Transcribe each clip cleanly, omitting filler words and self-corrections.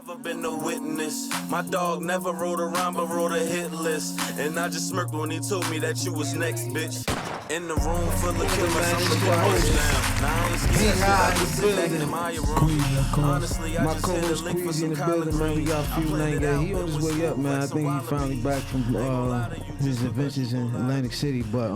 Never been a witness. My dog never rode around but wrote a hit list. And I just smirked when he told me that you was next, bitch. In the room full of killers, I'm looking host now. Now I ain't scared shit, I just sit back in my room. Honestly, I just hit a lick for some collard greens. We got Few Lane Guy. He on his way up, man. I think he finally back from his adventures in Atlantic City. But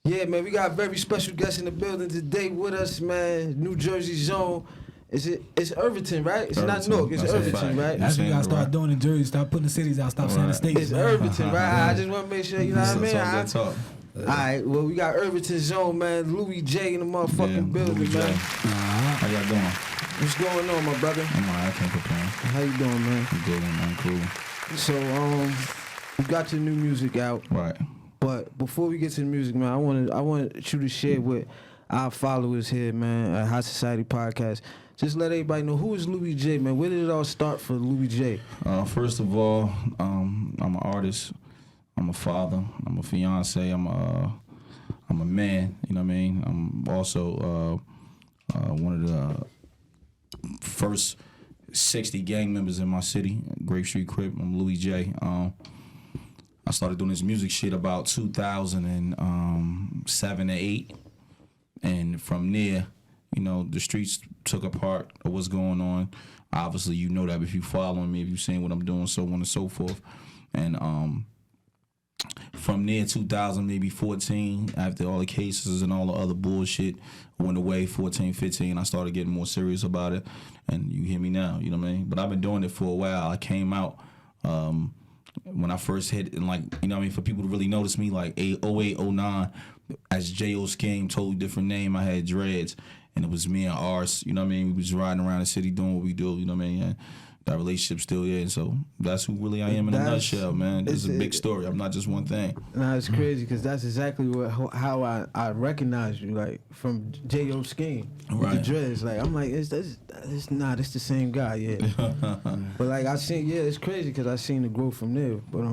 yeah, man, we got a very special guest in the building today with us, man. New Jersey Zone. It's Irvington, right? It's not Newark, it's Irvington, right? That's what you gotta start doing in Jersey. Start putting the cities out, stop saying the states. It's Irvington, right? I just want to make sure, you know what I mean? Alright, well, we got Irvington Zone, man. Louie Jay in the motherfucking building, man. How y'all doing? What's going on, my brother? I'm alright, I can't complain. How you doing, man? I'm good, man. I'm cool. So, you got your new music out. Right. But before we get to the music, man, I want you to share with our followers here, man, at High Society Podcast. Just let everybody know, who is Louie Jay, man? Where did it all start for Louie Jay? First of all, I'm an artist. I'm a father. I'm a fiance. I'm a man. You know what I mean? I'm also one of the first 60 gang members in my city, Grape Street Crip. I'm Louie Jay. I started doing this music shit about 2007 or 8, and from there, you know, the streets took a part of what's going on. Obviously, you know that if you following me, if you've seen what I'm doing, so on and so forth. And from there, 2000, maybe 14, after all the cases and all the other bullshit went away, 14, 15, I started getting more serious about it. And you hear me now, you know what I mean? But I've been doing it for a while. I came out when I first hit, and like, you know what I mean, for people to really notice me, like 08, 09, as J.O. Scheme, totally different name, I had dreads. And it was me and Ars, you know what I mean? We was riding around the city doing what we do, you know what I mean? And that relationship still there. And so that's who really I am in a nutshell, man. It's a big story. I'm not just one thing. Nah, it's crazy because that's exactly how I recognize you, like, from J.O. Scheme. Right. The dreads. Like, I'm like, it's the same guy, yeah. But, like, I seen, yeah, it's crazy because I seen the growth from there. But,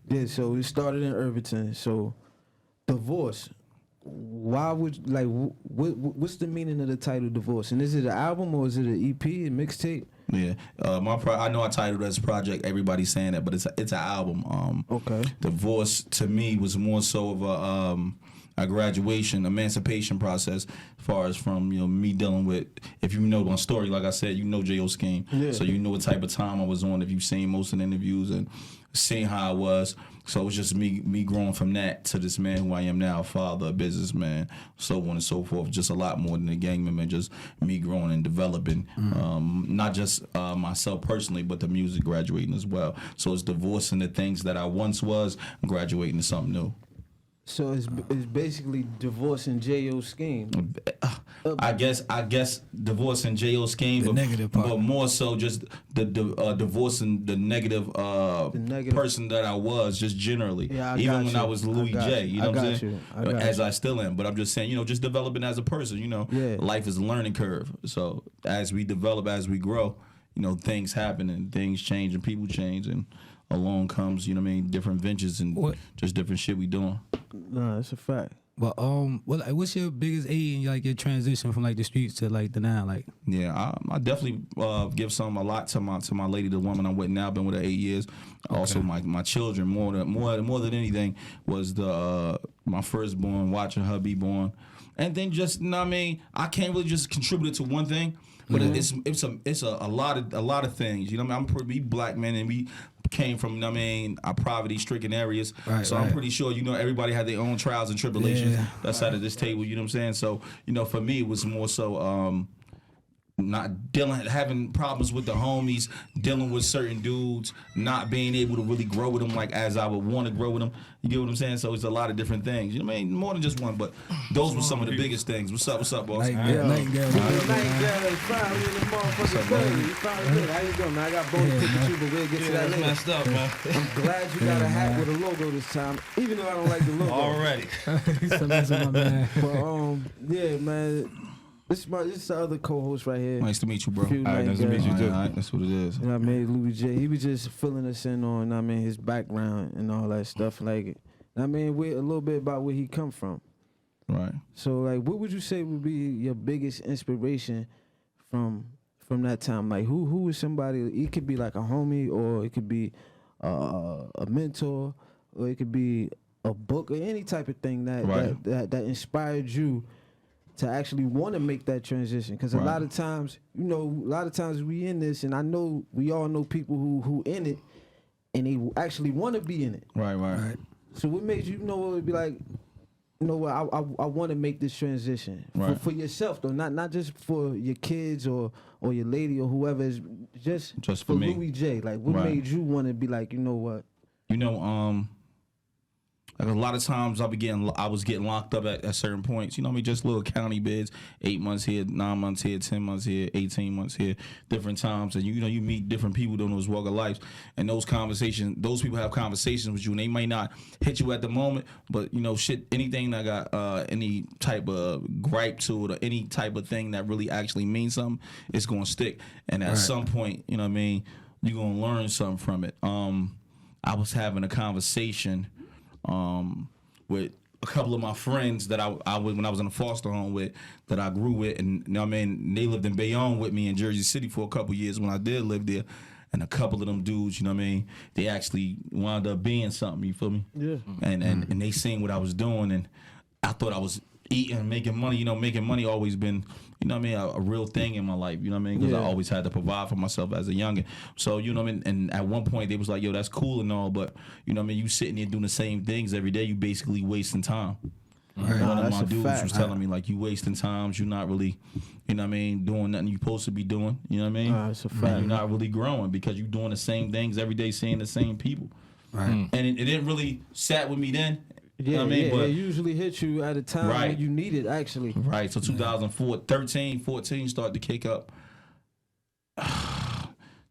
yeah, so it started in Irvington. So, divorce. Why would, like, what's the meaning of the title Divorce? And is it an album or is it an EP, a mixtape? Yeah, I know I titled it as Project. Everybody's saying that, but it's an album. Okay. Divorce to me was more so of a graduation, emancipation process, as far as from, you know, me dealing with, if you know my story, like I said, you know J.O. Scheme, so you know what type of time I was on if you've seen most of the interviews and seen how I was. So it was just me growing from that to this man who I am now, a father, a businessman, so on and so forth. Just a lot more than a gang member, just me growing and developing, not just myself personally, but the music graduating as well. So it's divorcing the things that I once was, graduating to something new. So it's basically divorcing J.O. Scheme. I guess divorcing J.O. Scheme, the negative part. But more so just the divorcing the negative person that I was, just generally. Yeah, even when I was Louie Jay, you know what I'm saying? As I still am, but I'm just saying, you know, just developing as a person. You know, life is a learning curve. So as we develop, as we grow, you know, things happen and things change and people change and along comes, you know what I mean, different ventures and just different shit we doing. Nah, that's a fact. But what's your biggest aid in, like, your transition from, like, the streets to, like, the now, like? Yeah, I definitely give a lot to my lady, the woman I'm with now. Been with her 8 years. Okay. Also, my children more than anything was my firstborn, watching her be born, and then just, you know what I mean, I can't really just contribute it to one thing. But it's a lot of things. You know what I mean? I'm a pretty black man, and we came from, you know what I mean, our poverty-stricken areas. Right, I'm pretty sure, you know, everybody had their own trials and tribulations. That's side of this table, you know what I'm saying? So, you know, for me, it was more so not having problems with the homies, dealing with certain dudes, not being able to really grow with them like as I would want to grow with them. You get what I'm saying? So it's a lot of different things. You know what I mean? More than just one, but those were some of the biggest things. What's up, boss? Nightingale. How you doing, man? I got both pictures, but we'll get to that later. Messed up, man. I'm glad you got a hat with a logo this time, even though I don't like the logo. Already. But yeah, man. This is the other co-host right here. Nice to meet you, bro. All right, nice to meet you, too. All right, that's what it is. You know what I mean? Louie Jay, he was just filling us in on, I mean, his background and all that stuff. Like, I mean, a little bit about where he come from. Right. So, like, what would you say would be your biggest inspiration from from that time? Like who is somebody? It could be like a homie, or it could be a mentor, or it could be a book, or any type of thing that inspired you to actually want to make that transition. Because a lot of times, we in this, and I know we all know people who in it, and they actually want to be in it. Right. So what made you would be like, I want to make this transition for yourself though, not just for your kids or your lady or whoever, is just for me. Louie Jay. Like, what made you want to be like, you know what? Like a lot of times I was getting locked up at certain points. Just little county bids, 8 months here, 9 months here, 10 months here, 18 months here, different times. And you meet different people doing those walk of life. And those people have conversations with you, and they might not hit you at the moment, but anything that got any type of gripe to it, or any type of thing that really actually means something, it's gonna stick. And at some point, you're gonna learn something from it. I was having a conversation with a couple of my friends that I when I was in a foster home with, that I grew with, and they lived in Bayonne with me in Jersey City for a couple of years when I did live there. And a couple of them dudes, they actually wound up being something, you feel me? Yeah. And they seen what I was doing, and I thought I was eating, making money. Making money always been, a real thing in my life, because I always had to provide for myself as a youngin'. So, and at one point they was like, yo, that's cool and all, but, you sitting there doing the same things every day, you basically wasting time. Right. One of my dudes was telling me, like, you wasting times, you're not really, doing nothing you're supposed to be doing, That's a fact. You're not really growing because you're doing the same things every day, seeing the same people. Right. And it didn't really sat with me then. Yeah, but it usually hits you at a time when you need it, actually. Right, so 2013, 14 started to kick up.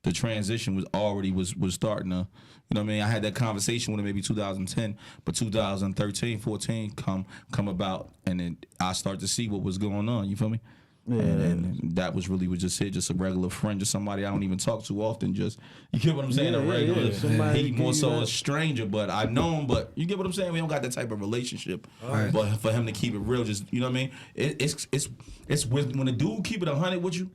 The transition was starting to, I had that conversation with him maybe 2010, but 2013, 14 come about, and then I started to see what was going on, you feel me? Yeah. And that was just a regular friend, just somebody I don't even talk to often. Just, you get what I'm saying? A regular. He more so a stranger, but I know him. But you get what I'm saying? We don't got that type of relationship. Right. But for him to keep it real, just it's when a dude keep it 100 with you.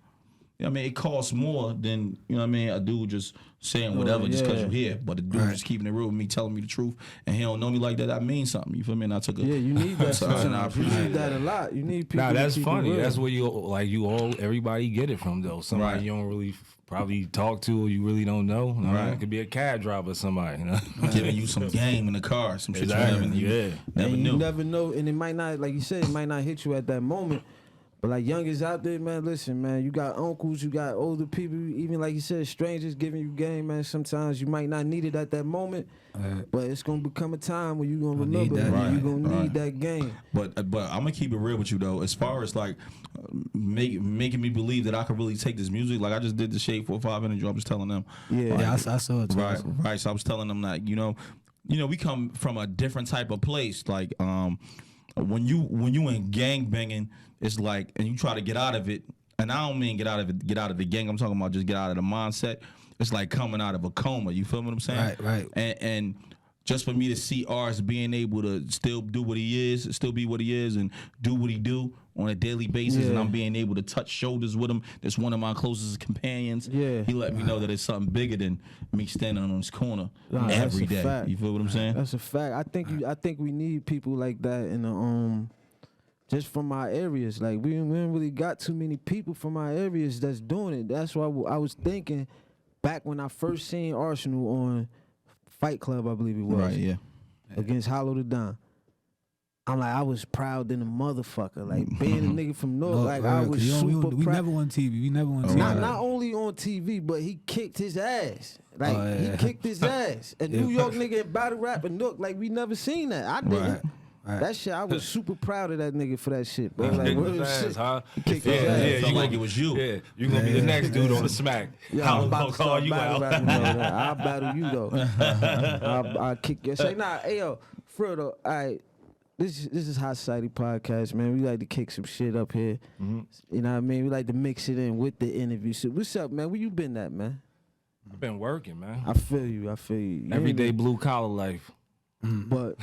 It costs more than a dude just saying whatever just because you're here. But the dude just keeping it real with me, telling me the truth, and he don't know me like that. That means something. You feel me? And I took a you need that. Sometimes. You need that a lot. You need people. Nah, that's to keep funny. It real. That's where everybody get it from though. Somebody you don't really probably talk to, or you really don't know. It could be a cab driver or somebody. Giving you some game in the car, some shit exactly. you never knew. You never know, and it might not, like you said, it might not hit you at that moment. But like youngins out there, man, listen, man, you got uncles, you got older people, even like you said, strangers giving you game, man. Sometimes you might not need it at that moment, but it's gonna become a time where you gonna remember it. You're gonna need that game. But I'm gonna keep it real with you though. As far as like making me believe that I could really take this music, like I just did the Shade 4-5 interview. I was telling them, I saw it too. Right. So I was telling them that we come from a different type of place, like when you in gang banging, it's like, and you try to get out of it, and I don't mean get out of the gang. I'm talking about just get out of the mindset. It's like coming out of a coma. You feel what I'm saying? Right. And just for me to see Ars being able to still do what he is, still be what he is, and do what he do on a daily basis, and I'm being able to touch shoulders with him. That's one of my closest companions. Yeah. He let me know that it's something bigger than me standing on his corner every day. Fact. You feel what I'm saying? That's a fact. I think we need people like that in the just from our areas. Like we don't really got too many people from our areas that's doing it. That's why I was thinking back when I first seen Arsenal on Fight Club, I believe it was. Right, yeah. Against Hollow the Don. I'm like, I was proud than a motherfucker. Like, being a nigga from North, I was super proud. We never on TV. Not only on TV, but he kicked his ass. Like, he kicked his ass. A New York nigga in battle rap and Nook, like, we never seen that. I didn't. Right. That shit, I was super proud of that nigga for that shit, bro. Like, what ass, huh? Kicked his ass. Yeah, felt like it was you. Yeah, you gonna be the next dude on the smack. Yeah, I'm about to call start you battle out. I'll battle you though. I'll kick your say. Nah, hey yo, Frodo, all right. This is Hot Society Podcast, man. We like to kick some shit up here. Mm-hmm. You know what I mean? We like to mix it in with the interview. So what's up, man? Where you been at, man? I've been working, man. I feel you. Everyday blue collar life. But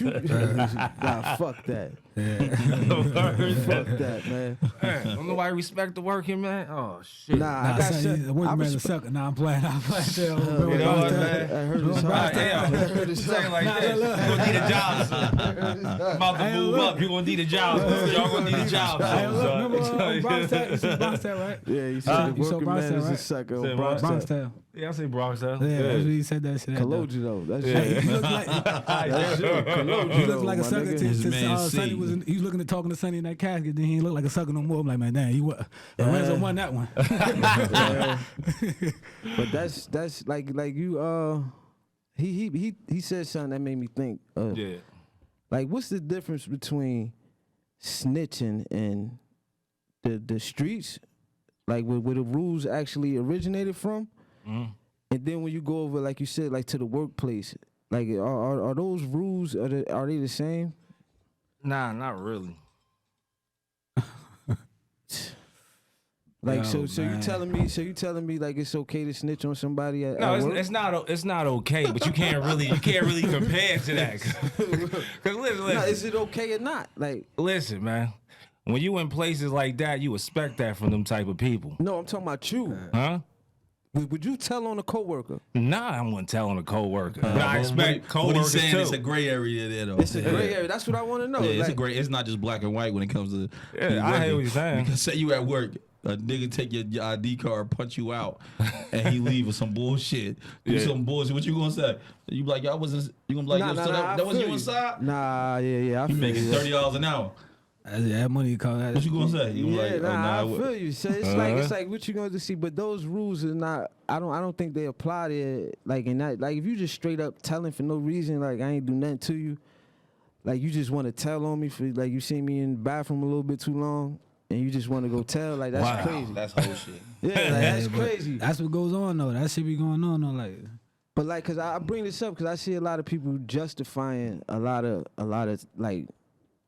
you nah, fuck that. Fuck that, man. Don't nobody respect the working man. Oh shit. Nah, I got The working man's a sucker. Nah, I'm playing. I'm playing. You know what, man? I heard this. Damn. Saying like this. You're gonna need a job, son. About to move up. You're gonna need a job. Y'all gonna need a job. Hey, look, remember Bronxtown? You see Bronxtown, right? Yeah, you said the You saw working man Bronxtown, is a right? sucker. Said what? Bronxtown. Yeah, I say Bronx though. Yeah, that's what he said that shit. Kaloji though. That's Hey, shit. he looked like he looked like a my sucker nigga. since man Sonny C. was he was looking to talking to Sonny in that casket. Then he ain't look like a sucker no more. I'm like, man, damn, he was Lorenzo won that one. But that's like you he said something that made me think. Yeah. Like, what's the difference between snitching and the streets? Like, where the rules actually originated from? Mm-hmm. And then when you go over, like you said, like to the workplace, like are those rules, are they the same? Nah, not really. Like, Yo, so man. you telling me like it's okay to snitch on somebody at No, work? it's not okay, but you can't really compare to that. Cause listen, No, is it okay or not? Like, listen, man. When you in places like that, you expect that from them type of people, no, I'm talking about you. huh? Would you tell on a coworker? Nah, I wouldn't tell on a coworker. But I expect What coworkers he's saying too. is a gray area there, though. It's a gray area. That's what I want to know. Yeah, it's a Like, gray. It's not just black and white when it comes to. Yeah, I hear what you're saying. Because say you at work, a nigga take your ID card, punch you out, and he leave with some bullshit. Do some bullshit. What you gonna say? You be like, y'all wasn't. You gonna be like, yo, so I that was feel you inside? Nah, yeah, I You feel making you. $30 an hour. That money called that. What you gonna say? You Yeah, like, I what- feel you. So it's like what you going to see, but those rules are not. I don't think they apply there. Like in that, like if you just straight up telling for no reason, like I ain't do nothing to you, like you just want to tell on me for like you see me in the bathroom a little bit too long, and you just want to go tell, like that's crazy. That's whole shit. Yeah, like, that's but crazy. That's what goes on though. That shit be going on though. Like, But like, cause I bring this up because I see a lot of people justifying a lot of like.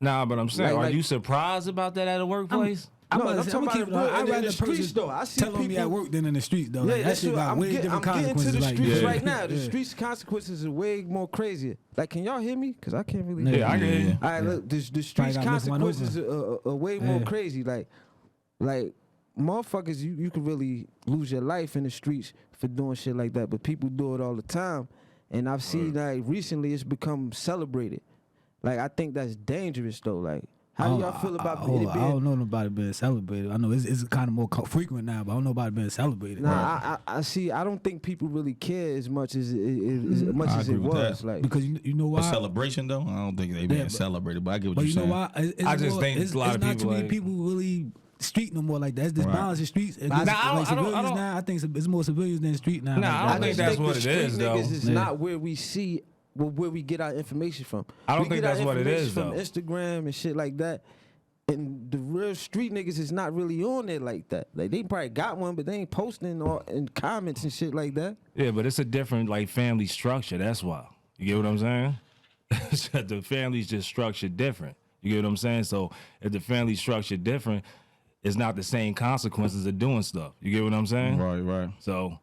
Nah, but I'm saying, Like- are you surprised about that at a workplace? I'm No, about to I'm say, talking I'ma keep about it in I'd the rather streets, person though. I see tell on me people- at work than in the streets though. Yeah, Like, that that's shit what got way different I'm getting to consequences. the like, streets yeah. right now. The Yeah. streets consequences are way more crazier. Like, can y'all hear me? Cause I can't really. Yeah, hear I you. can hear you. All right, look, the streets gotta lift one consequences are way more Yeah. crazy. Like motherfuckers, you could really lose your life in the streets for doing shit like that. But people do it all the time, and I've seen like recently it's become celebrated. Like I think that's dangerous though. Like, how do y'all feel about it I being? don't know nobody being celebrated. I know it's kind of more frequent now, but I don't know about being celebrated. Nah, I see. I don't think people really care as much as I as agree it with was. that. Like, Because you know A why? celebration though, I don't think they being but- celebrated. But I get what But you're you know saying. why? It's I just more, think it's, a lot it's of not people too many like- people really street no more like that. It's this Right. balance in streets. It's Nah, I like don't- civilians I now. I think it's more civilians than street now. Nah, Like, I don't think just that's think what the it street is, though. niggas is Yeah. not where we see, where we get our information from. I don't We think get our that's what it is, information though. From Instagram and shit like that. And the real street niggas is not really on there like that. Like they probably got one, but they ain't posting or in comments and shit like that. Yeah, but it's a different like family structure. That's why. You get what I'm saying? The family's just structured different. You get what I'm saying? So if the family's structured different, it's not the same consequences of doing stuff. You get what I'm saying? Right. So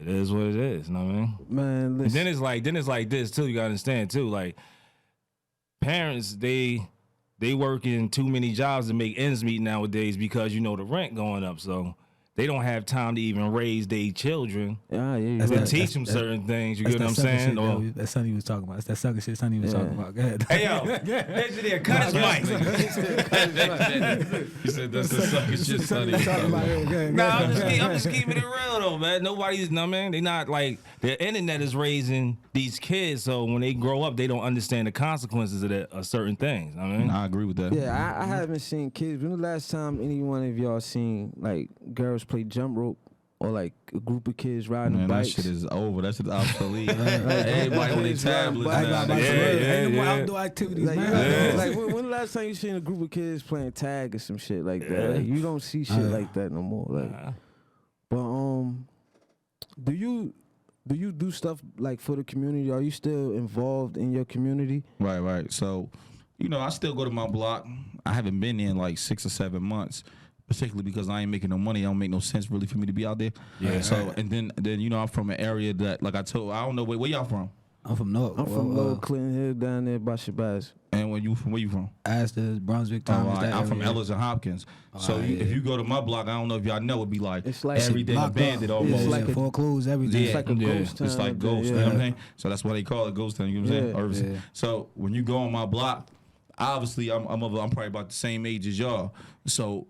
it is what it is. You know what I mean? Man, And listen. then it's like this too. You gotta understand too. Like parents, they working too many jobs to make ends meet nowadays because you know the rent going up. So they don't have time to even raise their children Yeah, yeah, That's and that- teach them certain things. You That's get what I'm that sucker saying? shit Or, that that Sonny was talking about. That's that sucker shit Sonny was talking about. Go ahead. hey yo, engineer, cut his mic. You said that's the sucker shit, Sonny. Nah, I'm just keeping it real though, man. Nobody's, no man. They not like the internet is raising these kids, so when they grow up, they don't understand the consequences of certain things. I mean, I agree with that. Yeah, I haven't seen kids. When the last time any one of y'all seen like girls play jump rope or like a group of kids riding Man, that bikes? shit is over. That shit is obsolete. Everybody on their tablets Like, now. like, Ain't no more yeah. outdoor activities, Like, man. like when the last time you seen a group of kids playing tag or some shit like that? Like, you don't see shit like that no more. Like, but do you do stuff like for the community? Are you still involved in your community? Right. So, you know, I still go to my block. I haven't been in like 6 or 7 months, particularly because I ain't making no money. It don't make no sense really for me to be out there. Yeah. So, and then you know, I'm from an area that, like I told, I don't know where y'all from. I'm from North. I'm from Lower Clinton Hill down there by Shabazz. And where you from? Astor, Brunswick, Oh, Thomas. all right. that I'm from area. Ellis and Hopkins. So yeah. if you go to my block, I don't know if y'all know, it'd be like It's like everything blocked abandoned up. almost. It's like a- foreclosed, everything. Yeah, It's like a ghost town It's like up there, ghost. yeah. You know what I'm saying? So that's why they call it ghost town. You know what I'm saying? Yeah, Irvington. yeah. So when you go on my block, obviously I'm probably about the same age as y'all. So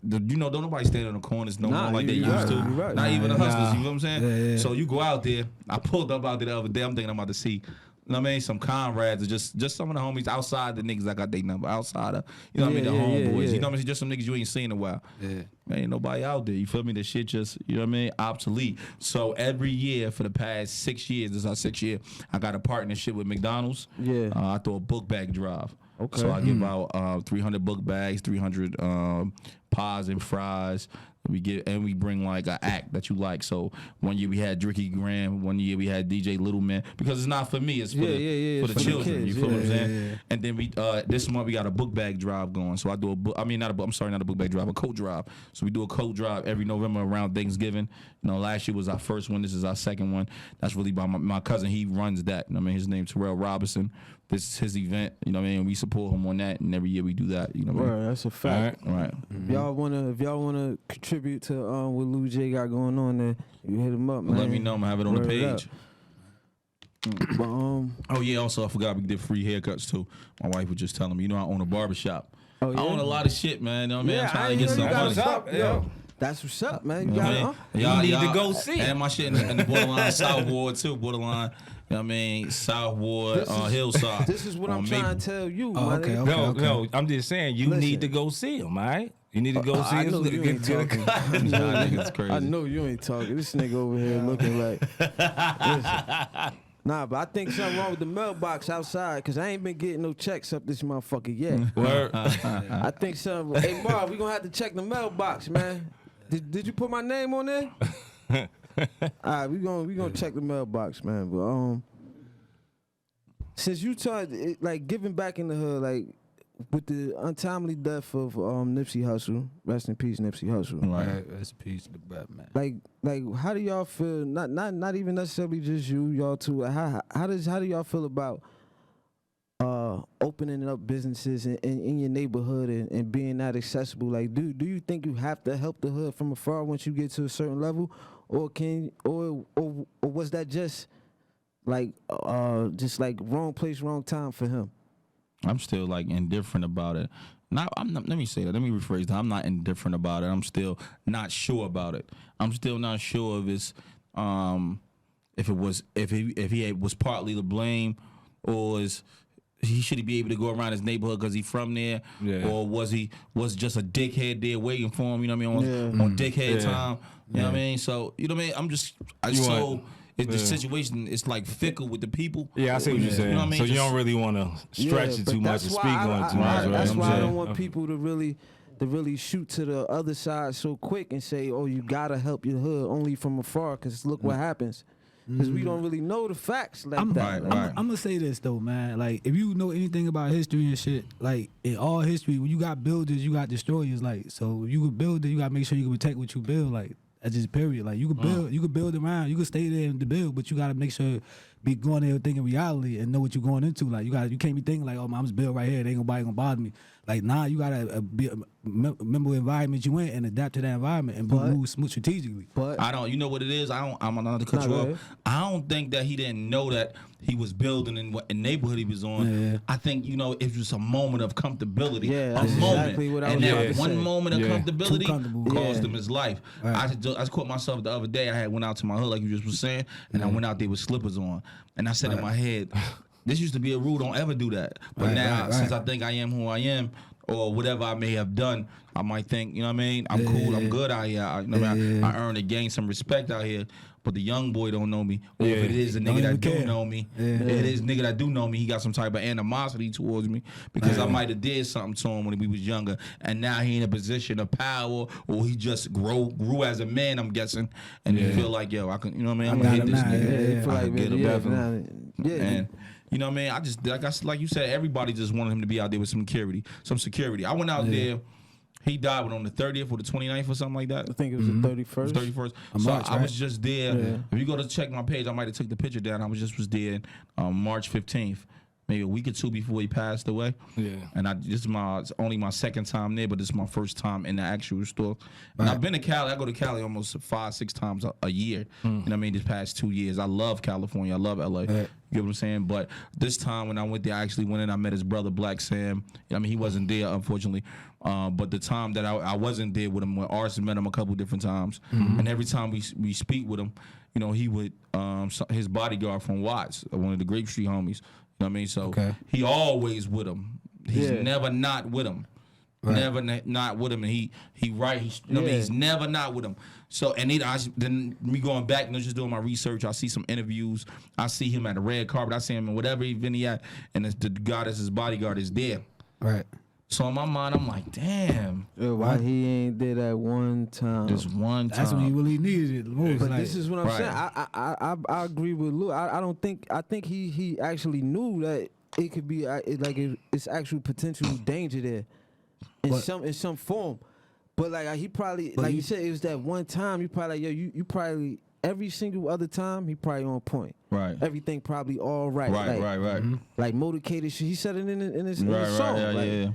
don't nobody stand on the corners no Nah, more like they you used to. right, you right. Not even the hustlers. You know what I'm saying? Yeah, yeah. So you go out there. I pulled up out there the other day. I'm thinking I'm about to see. You know what I mean? Some comrades or just some of the homies outside the niggas that got their number. Outside of, you know what I mean? The homeboys. You know what I mean? Just some niggas you ain't seen in a while. Yeah. Man, ain't nobody out there. You feel me? The shit just, you know what I mean? Obsolete. So every year for the past 6 years, this is our 6th year, I got a partnership with McDonald's. Yeah. I throw a book bag drive. Okay. So I give out 300 book bags, 300 pies and fries. We bring like an act that you like. So one year we had Dricky Graham, one year we had DJ Little Man, because it's not for me, it's for Yeah, the, yeah, for it's the for the children. kids, You feel what I'm yeah, saying? And then we this month we got a book bag drive going. So I do a book. Not a book bag drive, a coat drive. So we do a coat drive every November around Thanksgiving. You know, last year was our first one. This is our second one. That's really by my cousin. He runs that. You know what I mean? His name's Terrell Robinson. This is his event. You know what I mean? We support him on that, and every year we do that. You know what I mean? Right, that's a fact. All right. If y'all wanna contribute to what Louie Jay got going on there, you hit him up, man. Let me know. I'm gonna have it on the Word up. page. But Oh yeah, also I forgot we did free haircuts too. My wife was just telling me, I own a barbershop. Oh, yeah? I own a lot of shit, man. You know what I mean? I'm trying to get ain't some know you money. got money. yo. That's what's up, man. You You know got what I mean? You need to go see. And my shit in the borderline South Ward too. Borderline, you know what I mean? South Ward, Hillside. This is what on I'm Maple. trying to tell you, Oh, my okay, nigga. okay. No, I'm just saying you Listen. need to go see him, all right? You need to go see I him. know you ain't talking. Nah, niggas crazy. I know you ain't talking. This nigga over here looking like. Listen. Nah, but I think something wrong with the mailbox outside, because I ain't been getting no checks up this motherfucker yet. Word. I think something. Hey, Marv, we gonna have to check the mailbox, man. Did you put my name on there? All right, we gonna check the mailbox, man. But since you started like giving back in the hood, like with the untimely death of Nipsey Hussle, rest in peace, Nipsey Hussle. Right. That's a piece of the bread, man. Like, how do y'all feel? Not even necessarily just y'all two. How do y'all feel about opening up businesses in your neighborhood and being that accessible? Like, do you think you have to help the hood from afar once you get to a certain level, or was that just like wrong place, wrong time for him? I'm still like indifferent about it. Let me say that. Let me rephrase that. I'm not indifferent about it. I'm still not sure about it. I'm still not sure if it's if he was partly to blame, or should he be able to go around his neighborhood because he's from there, Yeah. or was just a dickhead there waiting for him? You know what I mean? On dickhead time. You know what I mean? So you know what I mean? The situation is like fickle with the people. Yeah, I see what you're saying. You know what I mean? So you Just- don't really want to stretch it but too much that's and why speak on it too much, right? That's I'm why I saying. don't want people to really shoot to the other side so quick and say, "Oh, you gotta help your hood only from afar," because look what happens. Because we don't really know the facts like that. Like, Right. I'm gonna say this though, man. Like, if you know anything about history and shit, like in all history, when you got builders, you got destroyers. Like, so you could build it, you gotta make sure you can protect what you build. Like, that's just period. Like, you could build around, you could stay there and build, but you gotta make sure be going there thinking reality and know what you're going into. Like, you can't be thinking like, oh, I'm just build right here, ain't nobody gonna bother me. Like, nah, you gotta remember the environment you in and adapt to that environment and move strategically. but I don't. You know what it is? I'm not to cut Nah, you go off. ahead. I don't think that he didn't know that he was building in what neighborhood he was on. Yeah. I think it was a moment of comfortability. Yeah, a that's moment. exactly what I and was that about to one say. moment of Yeah. comfortability Too comfortable. cost Yeah. him his life. Right. I just caught myself the other day. I went out to my hood like you just was saying, and I went out there with slippers on, and I said in my head, "This used to be a rule. Don't ever do that." But now, since I think I am who I am, or whatever I may have done, I might think, you know what I mean? I'm cool, I'm good out here. I earned and gained some respect out here, but the young boy don't know me. Or if it is a Don't nigga that even do care. know me, if it is a nigga that do know me, he got some type of animosity towards me because I might have did something to him when he was younger, and now he in a position of power, or he just grew as a man, I'm guessing, and you feel like, yo, I can, you know what I mean? I'm gonna hit this got him now, nigga. yeah. feel I like can get him. yeah, And you know what I mean? I just like you said, everybody just wanted him to be out there with some security. I went out there. He died on the 30th or the 29th or something like that. I think it was the 31st. 31st. So March, I was right? just there. If you go to check my page, I might have took the picture down. I was there March 15th, maybe a week or two before he passed away. Yeah. And this is only my second time there, but this is my first time in the actual store. And I've been to Cali. I go to Cali almost 5-6 times a year. You know what I mean? This past 2 years. I love California. I love LA. You know what I'm saying? But this time when I went there, I actually went in. I met his brother, Black Sam. I mean, he wasn't there, unfortunately. But the time that I wasn't there with him, when Arson met him a couple different times, and every time we speak with him, you know, he would his bodyguard from Watts, one of the Grape Street homies. You know what I mean? So he always with him. He's never not with him. Right. Never not with him, and you know what I mean? He's never not with him. So then me going back and just doing my research, I see some interviews. I see him at the red carpet. I see him in whatever event he at, and the guy that's his bodyguard is there. Right. So in my mind, I'm like, damn. Why he ain't did that one time? Just one time. That's when he really needed it the most. But like, this is what I'm saying. I agree with Lou. I think he actually knew that it could be it's actual potential danger there in some form. But like he probably you said, it was that one time. You probably you probably every single other time he probably on point. Right. Everything probably all right. Right. Like motivated shit. He said it in his Right. song. Yeah.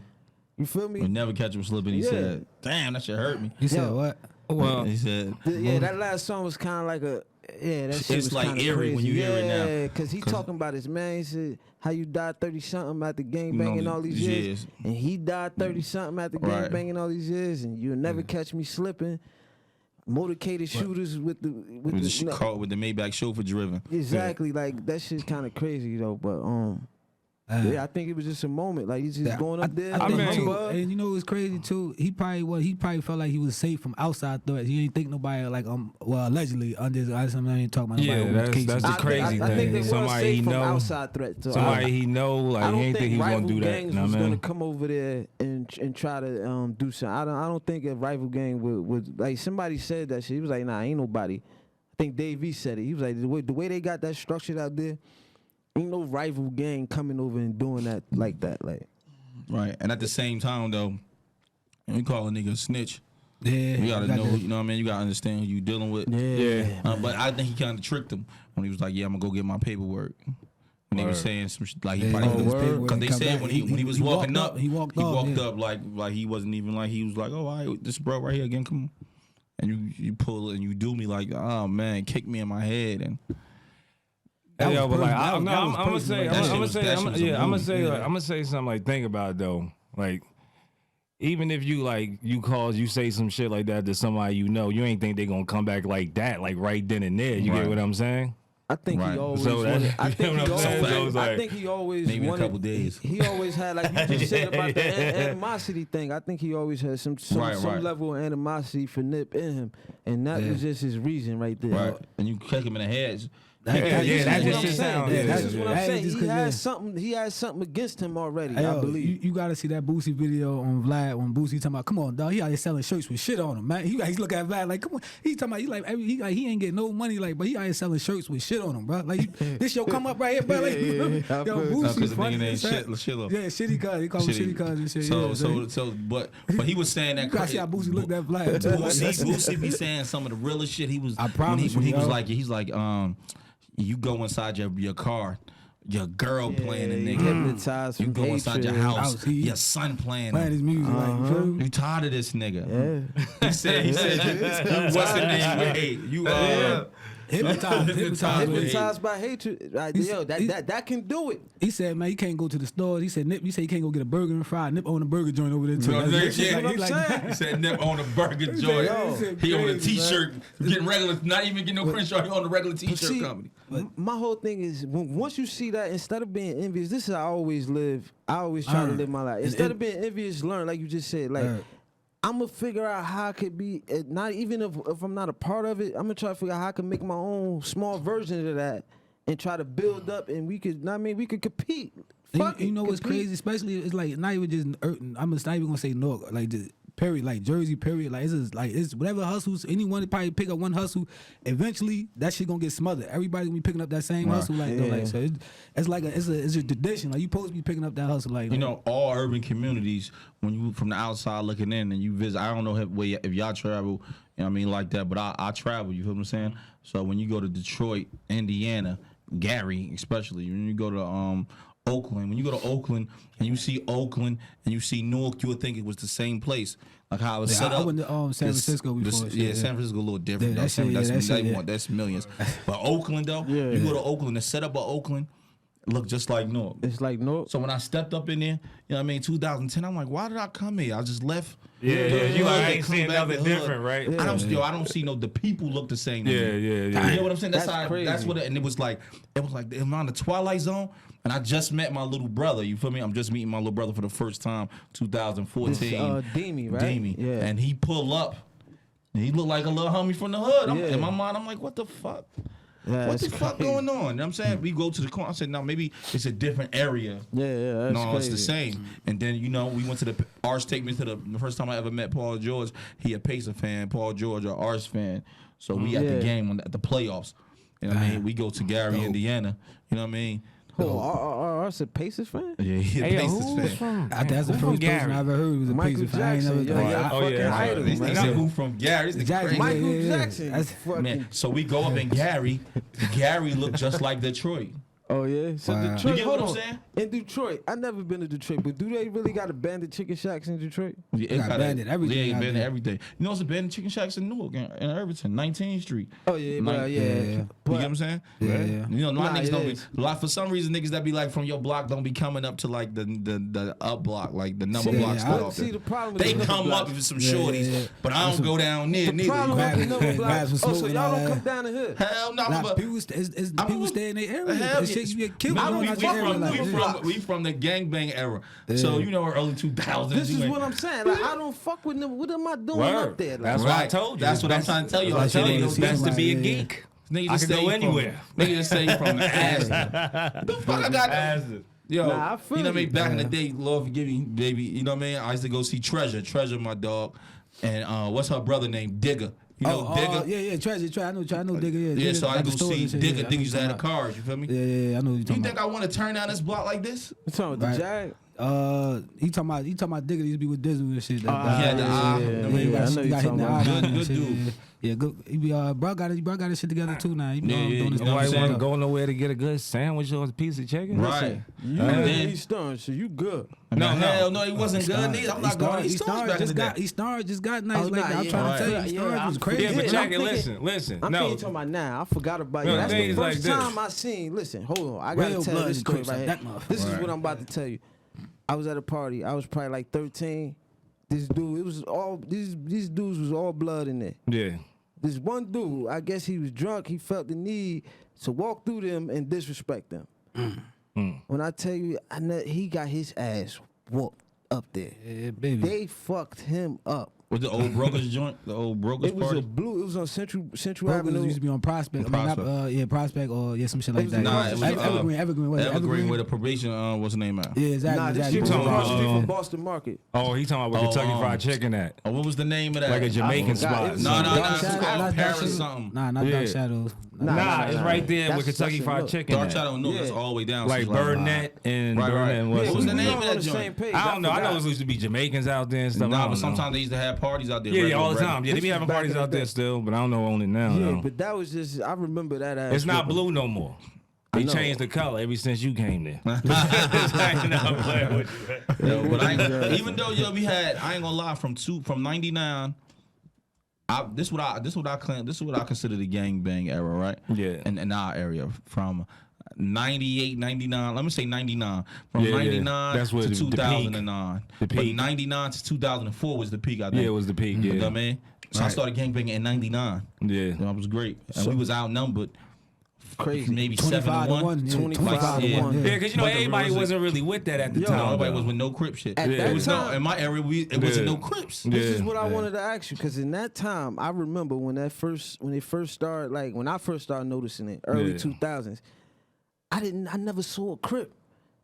You feel me? We never catch him slipping. He said, "Damn, that shit hurt me." You said what? Well, he said, that last song was kind of like that shit it's was like kinda eerie crazy. when you hear it now. Yeah, because he talking about his man. He said how you died 30-something after gang banging all these years. And he died 30-something after gang banging all these years, and you'll never catch me slipping. Motorcaded shooters with the Maybach chauffeur driven. Exactly, like that shit's kind of crazy though, but I think it was just a moment. Like he's just going up there. I think too, humbug. and you know what's crazy too? He probably felt like he was safe from outside threats. He didn't think nobody allegedly under. I ain't talking about nobody. Yeah, that's the crazy I think they thing. was Somebody safe he from know, outside threats. So somebody he know, like he ain't think he was gonna do that. Gangs was gonna come over there and try to do something. I don't think a rival gang would like somebody said that shit. He was like, nah, ain't nobody. I think Dave V said it. He was like, the way they got that structured out there. Ain't no rival gang coming over and doing that like that, like. Right, and at the same time though, we call a nigga a snitch. Yeah, you gotta know, you know what I mean. You gotta understand who you dealing with. Yeah. But I think he kind of tricked him when he was like, "Yeah, I'm gonna go get my paperwork." And he was saying some shit like he probably because they said when he was walking up, he walked up like he wasn't even like he was like, "Oh, all right, this bro right here again, come on," and you pull and you do me like, "Oh man, kick me in my head." And yeah, but like I'm gonna say something like think about it though. Like even if you say some shit like that to somebody you know, you ain't think they gonna come back like that, like right then and there. You get what I'm saying? I think he always So wanted. I you know what I'm saying? I think he always maybe wanted, a couple days. He always had, like you just said about the animosity thing. I think he always had some level of animosity for Nip in him, and that was just his reason right there. Right, and you kick him in the head. That's just what I'm saying. That's just what I'm saying. just He has something. He has something against him already. Hey, I believe. You gotta see that Boosie video on Vlad when Boosie talking about, come on, dog, he out here selling shirts with shit on him, man. He's looking at Vlad like, come on. He's talking about, he ain't getting no money, like, but he out here selling shirts with shit on him, bro. Like, this yo come up right here, bro. Like, yo, Boosie funny. Shitlo. Yeah, shitty cuz. He call him shitty cuz and shit. But he was saying that. You gotta see how Boosie looked at Vlad. Boosie be saying some of the realest shit. He was. I promise when he you, was yo. like, he's like, you go inside your car, your girl playing a nigga. Hypnotized You from go inside your hatred. house, your son playing. Playing his music, like, you feel me? You tired of this nigga? Yeah. He said, what's the name with hate? You Hypnotized by hatred. Like, yo, that can do it. He said, man, you can't go to the stores. He said, Nip, you say you can't go get a burger and fry. Nip own a burger joint over there too. He said Nip on a burger joint. He on a t-shirt, getting regular, not even getting no Crenshaw. He on a regular t-shirt company. My whole thing is, once you see that, instead of being envious, this is how I always live. I always try to live my life. Instead of being envious, learn, like you just said. Like, I'm going to figure out how I could be, not even if I'm not a part of it, I'm going to try to figure out how I can make my own small version of that and try to build up, and we could compete. You know what's crazy? Especially, it's like, not even just, I'm not even going to say no, like, period, like Jersey, period. Like it's whatever hustles. Anyone probably pick up one hustle. Eventually, that shit gonna get smothered. Everybody gonna be picking up that same hustle. Like, though, like so, it's like it's a tradition. Like you supposed to be picking up that hustle. Like You know, all urban communities, when you from the outside looking in and you visit, I don't know if y'all travel, you know what I mean, like that, but I travel, you feel what I'm saying? So when you go to Detroit, Indiana, Gary especially, when you go to Oakland, when you go to Oakland and you see Oakland and you see Newark, you would think it was the same place. Like how it was set I up. went to San Francisco before. Yeah, San Francisco a little different. Yeah, That's millions. But Oakland though, you go to Oakland, the setup of Oakland look just like Newark. It's like Newark. So when I stepped up in there, you know what I mean, 2010, I'm like, why did I come here? I just left. Yeah, you like, I ain't come seeing back nothing to hood. different, right? I don't see the people look the same. to me. Yeah. You know what I'm saying? That's Crazy. what and it was like around the Twilight Zone, and I just met my little brother. You feel me? I'm just meeting my little brother for the first time, 2014. Demi, right? Demi. Yeah. And he pull up, and he looked like a little homie from the hood. In my mind, I'm like, what the fuck? Yeah, What the that's fuck crazy. going on? You know what I'm saying? We go to the corner. I said, no, maybe it's a different area. Yeah, that's No, it's crazy. the same. And then, you know, we went to the Ars take me to the first time I ever met Paul George. He a Pacer fan, Paul George a Ars fan. So we at the game at the playoffs. You know what I mean? We go to Gary, Indiana. You know what I mean? Are a Pacers fan? Yeah, he a Hey, yo, Pacers who fan. was from? I think that's the Who from first person Gary? I ever heard was a Michael Pacers fan. I ain't Jackson, never. yeah, I- fucking idol, This man. nigga who from Gary. This nigga Jackson, crazy. Michael yeah. Jackson. That's fucking. Man, so we go up in Gary. Gary looked just like Detroit. Oh yeah. So Wow. Detroit. You get hold what I'm on. saying? In Detroit, I never been to Detroit, but do they really got abandoned chicken shacks in Detroit? Yeah, got abandoned everything Yeah, out abandoned there. everything. You know, it's abandoned chicken shacks in Newark, in Irvington, 19th Street. Oh yeah, bro, Like- yeah. Yeah. You get what I'm saying? Yeah. You know, a lot Nah, of niggas it don't be is. like for some reason niggas that be like from your block don't be coming up to like the up block, like the number See, block yeah, stuff. I- See the problem. With They the number come blocks. up with some Yeah, shorties, yeah. but I don't go down near The neither. problem with the number Grab blocks. some Oh, so smoke and y'all all don't that. come down the hood. Hell no, Nah, but people stay in their area. Hell That yeah. shit you get killed. Man, on we that area, from like, yeah. we from the gangbang era, so you know early 2000s. This you is ain't- what I'm saying. Like I don't fuck with them. What am I doing Word. up there? Like, That's what I told you. That's what I'm Best- trying to tell you. that's I what I said told you. it's best to be a Yeah. geek. Niggas I just could go stay anywhere. Niggas just stay from Aston. The fuck I got. Yo, Nah, I feel you know what I mean? you. Back in the day, Lord forgive me, baby. You know what I mean? I used to go see Treasure, my dog, and what's her brother named Digger. You know Digger. Yeah, Treasure. I know Digger. Yeah, Yeah, Digger, so I got go the stores see and shit, Digger. yeah, Digger used to have the I know cars. You feel me? Yeah, I know what you're You talking think about. I want to turn down this block like this? you talking about the Right. Jag? He talking about Digger. He used to be with Dizzle and shit. Yeah, the eye. yeah, I yeah, mean, yeah. I know you talking about. Good dude. Yeah, good. He be bro got his shit together too now. He be Yeah, yeah, doing his you know what I'm Nobody saying? want to go nowhere to get a good sandwich or a piece of chicken. Right. You And in then- East Orange, so you good. No, hell no, he wasn't good. Neither. I'm not going to East Orange back in the day. East Orange just got nice. Oh, like nah, that. I'm yeah, trying right. to tell you, East Yeah, Orange I'm was crazy. Yeah, but and I'm check it. thinking- Listen. I'm No, thinking talking about now. I forgot about you. No, That's the things first like this. time I seen. Listen, hold on. I gotta Real tell blood this and story Crips right like here. that motherfucker. This is Right. what I'm about to tell you. I was at a party. I was probably like 13. This dude, it was all these dudes was all blood in there. yeah. This one dude, I guess he was drunk. He felt the need to walk through them and disrespect them. When I tell you, he got his ass whooped up there. Yeah, baby. They fucked him up. With the old Brokers joint, the old Brokers It was party. It was on Central Brokers Avenue. used to be on Prospect. I mean, not, Prospect. Prospect or some shit like was that. Nah, it was, Evergreen. Was it Evergreen with a probation. What's the name at? Yeah, exactly. Nah, this exactly. shit was talking across the about, street from Boston Market. Oh, he talking about where Kentucky Fried Chicken at. Oh, what was the name of that? Like a Jamaican forgot. spot. It was No, some no, Dark no. It's Shadows, called not Paris Dark or something. Nah, not Yeah. Dark Shadows. Nah, it's right there That's- with Kentucky that's Fried look. Chicken Dark at. Shadow, no, that's Yeah. all the way down. Like so it's Burnett and Right, Burnett right. and Yeah, what's what was his the name? name of on that the joint? same page. I don't know. I know forgot. it used to be Jamaicans out there and stuff. I Nah, don't but know. sometimes they used to have parties out there. Yeah, regular, all the regular. time. Yeah, they be This having was back parties in the out there day. still, but I don't know on it now. Yeah, no. but that was just, I remember that ass. It's not whooping. blue no more. They know. changed the color ever since you came there. I ain't not playing with you. Yo, but even though we had, I ain't gonna lie, from 99. This is what I claim. This is what I consider the gangbang era, right? Yeah. In our area, from 98, 99. Let me say 99. From Yeah, yeah. 99 That's what to the peak. 2009. The But peak. 99 to 2004 was the peak. I think. Yeah, it was the peak. You know Yeah, what I mean? So I Right. started gangbanging in 99. yeah. That was great, and we was outnumbered. Crazy. Maybe 25 to 1. 1. 25 to Yeah. 1. Yeah, because you know But the everybody rules- wasn't really with that at the Yo, time. Nobody though. was with no Crip shit. At Yeah. that It was time, no in my area. It wasn't Yeah. no Crips. This is Yeah, what I yeah. wanted to ask you, because in that time, I remember when they first started, like when I first started noticing it, early Yeah. 2000s. I never saw a Crip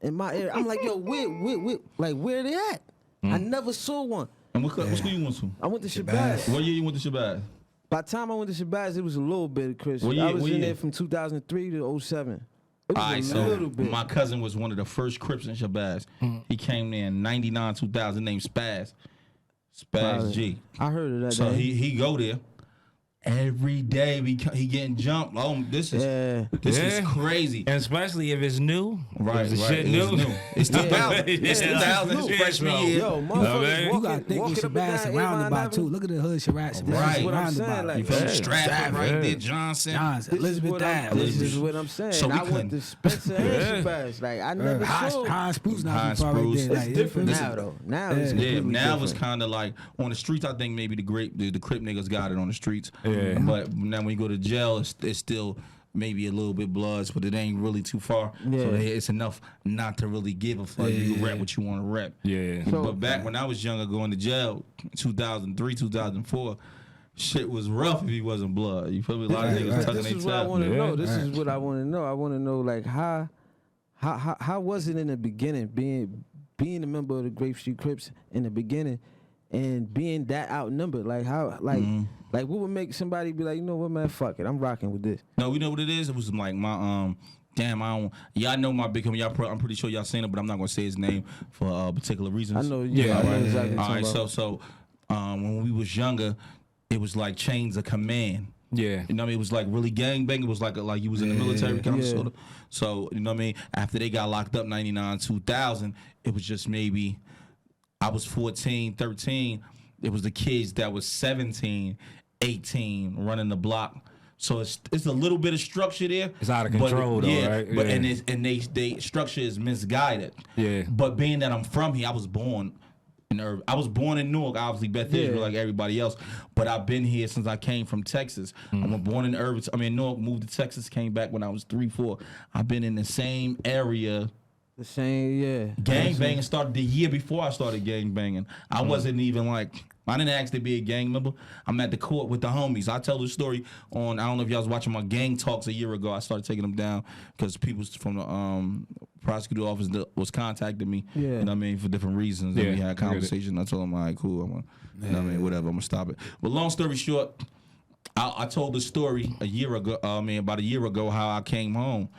in my area. I'm like, yo, where they at? I never saw one. And what school you went to? I went to Shabazz. What year you went to Shabazz? By the time I went to Shabazz, it was a little bit of Chris. What I year- was what in year? there from 2003 to 07. It was All right, a so little bit. my cousin was one of the first Crips in Shabazz. He came there in 99, 2000, named Spaz. Spaz G. I heard of that. So name. he go there. Every day he getting jumped. Oh, this is crazy. And especially if it's new. Right, if the right. shit It's new. new. It's 2000. It's Yeah. 2000. It's Yeah, freshman bro. year. Yo, man. motherfuckers You gotta think walking with up and down Shabazz Avon roundabout Avenue. too. Look at the hood Shabazz Right. What I'm saying, roundabout. like, You feel me? yeah. Stratford right Yeah. there, Johnson. Johnson, This is Elizabeth what I'm- Ave. This is what I'm saying. So we I went couldn't- to Spencer and Shabazz. Like I never saw. High Spruce now High too far right Spruce. there. It's Like, different it's- now though. Now it's Yeah. Yeah, completely now different. it's kind of like on the streets. I think maybe the Crip niggas got it on the streets. Yeah. But now when you go to jail, it's still maybe a little bit bloods, but it ain't really too far. Yeah. So it's enough not to really give a fuck. You can rap what you want to rap. Yeah. So- But back when I was younger, going to jail, 2003, 2004, shit was rough if he wasn't blood. You feel me? A lot of niggas tucking This their is what I tail. want to Yeah. know. This is what I want to know. I want to know like how was it in the beginning being a member of the Grape Street Crips in the beginning and being that outnumbered? Like how like what would make somebody be like, you know what, man, fuck it, I'm rocking with this. No, we know what it is. It was like my damn, I don't. Y'all know my big homie. I'm pretty sure y'all seen it, but I'm not gonna say his name for particular reasons. I know. Yeah, I know right. exactly. All what right, you're talking so when we was younger, it was like chains of command. Yeah. You know what I mean? It was like really gang bang. It was like you was in the military kind of Yeah. sort of. So you know what I mean? After they got locked up 99, 2000, it was just maybe I was 14, 13. It was the kids that was 17, 18 running the block. So it's a little bit of structure there. It's out of but- control though, yeah, right? But Yeah. they structure is misguided. Yeah. But being that I'm from here, I was born in I was born in Newark, obviously Beth Israel, like everybody else. But I've been here since I came from Texas. I was born in Irvington. I mean Newark, moved to Texas, came back when I was 3, 4. I've been in the same area. The same, yeah. Gang banging started the year before I started gang banging. I wasn't even like, I didn't ask to be a gang member. I'm at the court with the homies. I tell the story on, I don't know if y'all was watching my gang talks a year ago. I started taking them down because people from the prosecutor office that was contacting me, Yeah. you know what I mean, for different reasons. Yeah, And we I had get it. conversations. I told them, all right, cool. You know what I mean, whatever, I'm going to stop it. But long story short, I told the story about a year ago, how I came home.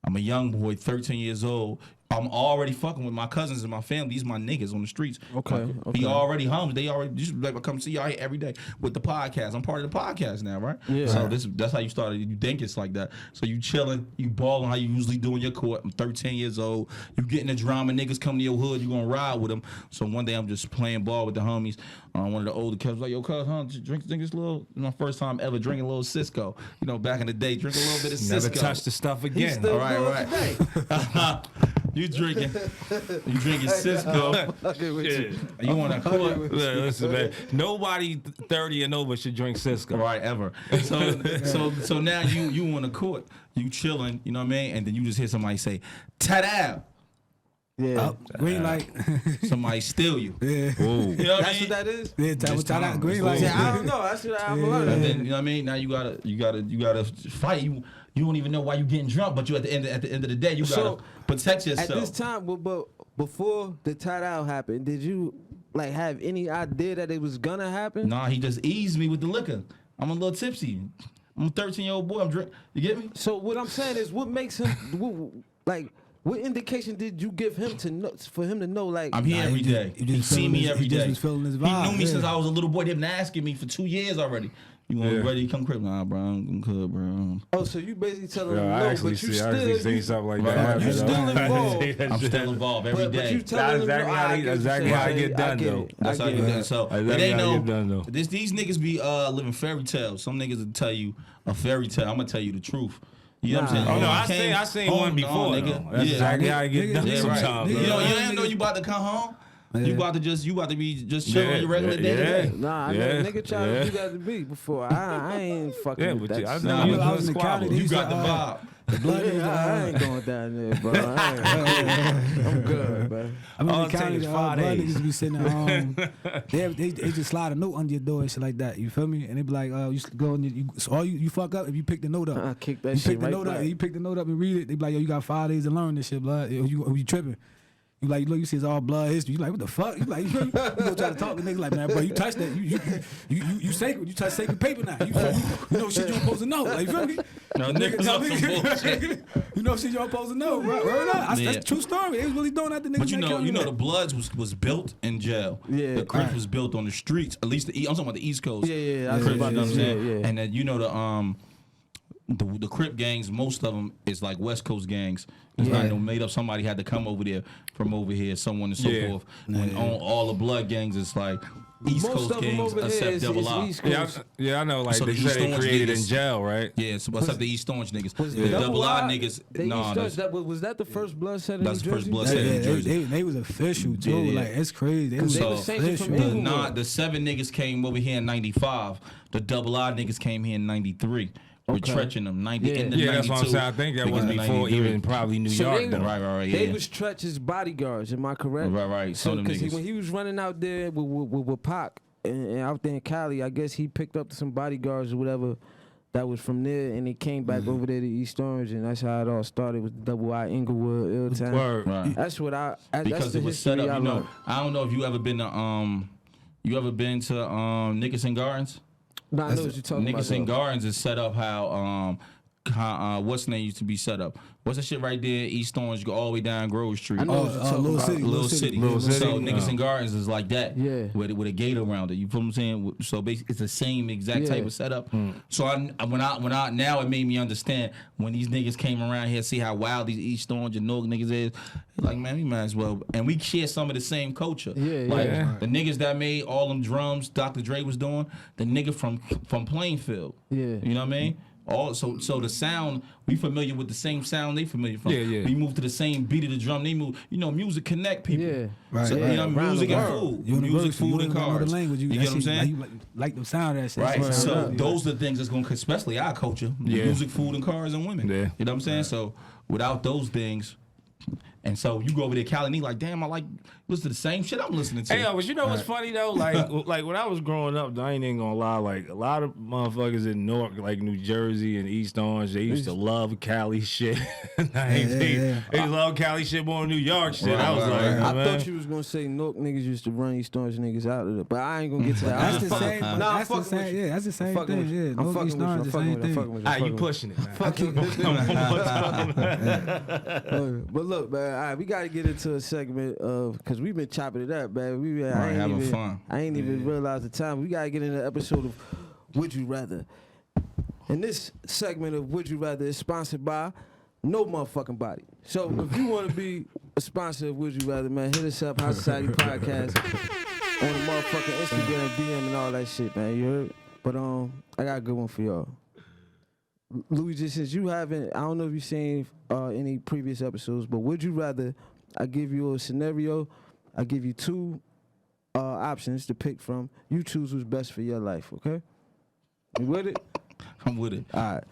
I'm a young boy, 13 years old. I'm already fucking with my cousins and my family. These my niggas on the streets. Okay, He okay. already homes. They already just like I come see y'all here every day with the podcast. I'm part of the podcast now, right? Yeah. So that's how you started. You think it's like that. So you chilling, you balling how you usually do in your court. I'm 13 years old. You getting the drama. Niggas come to your hood. You gonna ride with them. So one day I'm just playing ball with the homies. One of the older cuz was like, yo, cuz, drink this little. My first time ever drinking a little Cisco. You know, back in the day, drink a little bit of Never Cisco. touch the stuff again. still- All right, right. You drinking Cisco. Fucking with you. You want to court. Listen, man. Nobody 30 and over should drink Cisco. Right, ever. So now you on the court, you chilling, you know what I mean? And then you just hear somebody say, "Ta-da!" Yeah. Green light. Somebody steal you. Yeah. You know what I That's mean? what that is? Yeah, Just time. green It's light. Yeah, I don't know. That's what I'm And learning. then you know what I mean? Now you gotta fight. You don't even know why you getting drunk, but you at the end of the day you gotta So, protect At yourself. this time, but before the tie-out happened, did you like have any idea that it was gonna happen? Nah, he just eased me with the liquor. I'm a little tipsy. I'm a 13-year-old boy. I'm drink. You get me? So what I'm saying is, what makes him what indication did you give him to know for him to know like? I'm here every day. He see me every day. He just was feeling his He vibe. knew me yeah. since I was a little boy. They've been asking me for 2 years already. You want ready to come crib? Nah, bro, I'm good, bro. Oh, so you basically telling him Yo, no, I actually but you see. I actually still seen something like Right, that. right. You still involved. I'm still involved every but day. you telling him That's no, exactly how I he- get what exactly you're how saying. it get done, I get though. it. That's I how get you it. get done. So That's they exactly how you get done, know though. these niggas be living fairy tales. Some niggas will tell you a fairy tale. I'm gonna tell you the truth. You know what I'm saying? Nah. Oh no, You I came seen home, one before, nigga. nigga. That's Yeah. exactly how you get done Nigga, Yeah, right. sometimes. You Nigga, bro. ain't know you about to come home. Yeah. You about to be just chilling on your regular yeah, day to yeah. day. Nah, I Yeah, know nigga tried yeah. to do that to me before. I ain't fucking Yeah, with but that. I shit. know Nah, you I was was in the county. squabble. They You used got to, the vibe. The blood is, I ain't going down there, bro. I'm good, bro. I mean, All the it county, take is the 5 blood days. niggas be sitting at home. they just slide a note under your door and shit like that. You feel me? And they be like, you go and so all you fuck up if you pick the note up. I kick that You shit pick the right note up. back. You pick the note up and read it. They be like, yo, you got 5 days to learn this shit, blood. You tripping? You like, look, you see it's all blood history. You like, what the fuck? You like, you go try to talk to niggas like, man, bro, you touch that, you sacred. You touch sacred paper now. You know shit you don't supposed to know. Like, you feel me? No, niggas tell up some bullshit. You know shit you don't supposed to know, bro. That's a true story. They was really doing that to niggas. But you know, the Bloods was built in jail. Yeah. The Crips was built on the streets. At least I'm talking about the East Coast. Yeah. The Crips, you know what I'm saying? Yeah. And then you know the Crip gangs, most of them is like West Coast gangs. It's not no made up. Somebody had to come over there from over here, so on and so forth. When all the blood gangs, it's like East Most Coast of them gangs over except here is Double I. East Coast. Yeah, I know. Like So they the said, they East created Orange in niggas- jail, right? Yeah, so except the East Orange niggas. Was The the Double I niggas, The nah, East that's Orange, was that the first blood set in That's New the first Jersey? blood set in New Jersey. They was official too. Yeah. Like it's crazy. They was They was sanctioned from official. England. the 7 niggas came over here in 95. The Double I niggas came here in 93. With Tretch them 90 in the Yeah, 92. that's what I'm saying. I think that was Niggas in before 93. even probably New So York. they- though. Right, They yeah. was Tretch's bodyguards, am I correct? Right. So, So them because niggas. when he was running out there with Pac and out there in Cali, I guess he picked up some bodyguards or whatever that was from there, and he came back over there to East Orange, and that's how it all started with Double I, Inglewood, Illtown. Word. Right. That's what that's Because the it was set history up, I you know. learned. I don't know if you ever been to Nickerson Gardens? No, I know what you're talking Nickerson about. Gardens is set up how what's the name used to be set up? What's that shit right there? East Orange, go all the way down Grove Street. I know what you're talking Little about. City. Little City. Little City. So Nickerson Gardens is like that. Yeah. With a gate around it. You feel what I'm saying? So basically, it's the same exact type of setup. So when I now it made me understand when these niggas came around here, see how wild these East Orange and Newark niggas is. Like, man, we might as well. And we share some of the same culture. Yeah, like, yeah. the niggas that made all them drums Dr. Dre was doing, the nigga from Plainfield. Yeah. You know what I mean? So the sound, we familiar with the same sound they familiar from. Yeah. We move to the same beat of the drum. They move. You know, music connect people. Yeah. Right. So, Yeah. you know, Around music the and world. food. Universal, Music, food, and you know the cars. language. You That get what I'm shit, saying? like the sound of that shit. Right. That's So what I love. those are the things that's going to, especially our culture, Yeah. music, food, and cars and women. Yeah. You know what I'm saying? So without those things, and so you go over there, Cali, and he like, damn, I like listen to the same shit I'm listening to. Hey, but you know what's funny though? Like when I was growing up, I ain't even gonna lie. Like a lot of motherfuckers in Newark, like New Jersey and East Orange, they used to love Cali shit. They love Cali shit more than New York shit. I was like, I man. thought you was gonna say Newark niggas used to run East Orange niggas out of it, but I ain't gonna get to that. That's I'm the fucking- same. Nah, I'm That's the fucking with same. you. Yeah, that's the same I'm fucking thing. with you. Yeah, I'm North fucking East with you. Orange, I'm the fucking same with you. I'm thing. fucking with you. Ah, I'm you fucking with pushing it, man. But look, man, all right, we gotta get into a segment of because we've been chopping it up, man. Right, having fun. I ain't even realized the time. We gotta get into the episode of Would You Rather. And this segment of Would You Rather is sponsored by No Motherfucking Body. So if you want to be a sponsor of Would You Rather, man, hit us up, High Society Podcast, on the motherfucking Instagram, DM, and all that shit, man. You heard? But I got a good one for y'all. Louie Jay, since you haven't, I don't know if you've seen any previous episodes, but would you rather I give you a scenario, I give you two options to pick from, you choose who's best for your life, okay? You with it? I'm with it. All right.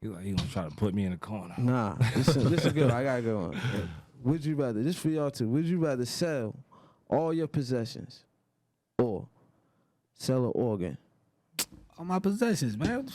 You gonna try to put me in the corner? Nah, this is good. I gotta go on. Would you rather, this for y'all too, would you rather sell all your possessions or sell an organ? All my possessions, man.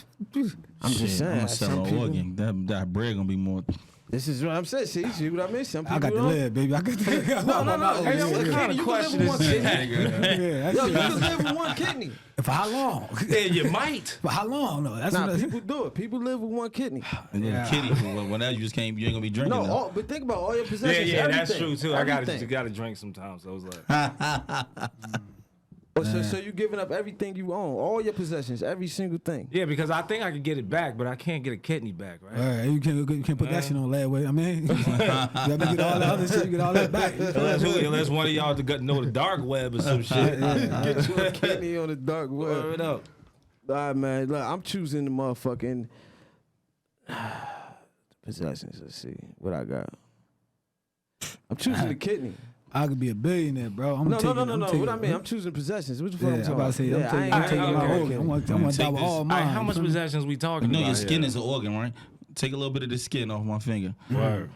I'm just saying. I'm gonna some sell an people- organ. That bread gonna be more. This is what I'm saying. See what I mean? Some people I got to don't. live, baby. I got to No. Hey, yo, yeah, what yeah. kind of question is this? Yeah, Yo, you that's can live with one kidney. for how long? Yeah, you might. For how long? No, that's Nah, what people do it. People live with one kidney. And then Yeah. kitty, when that you just can't, you ain't gonna be drinking. No, now. but think about all your Yeah, possessions. yeah, that's everything. true too. I Everything. gotta drink sometimes. So I was like, Oh, so you giving up everything you own, all your possessions, every single thing. yeah, because I think I could get it back, but I can't get a kidney back, right? All right, you can't put that shit on last way. I mean, you gotta get all the other shit, you get all that back. Unless one of y'all know the dark web or some shit. Get you a kidney on the dark Word web. up. All right, man. Look, I'm choosing the motherfucking possessions. Let's see what I got. I'm choosing the kidney. I could be a billionaire, bro. I'm No. taking, What I mean, I'm choosing possessions. What the fuck Yeah, I'm I'm talking about to say, Yeah, I'm I ain't taking my okay. organ. I'm gonna Take die with this. all All right, mine. how much you feel me? possessions we talking You know about? your skin here? is an organ, right? Take a little bit of the skin off my finger. Word.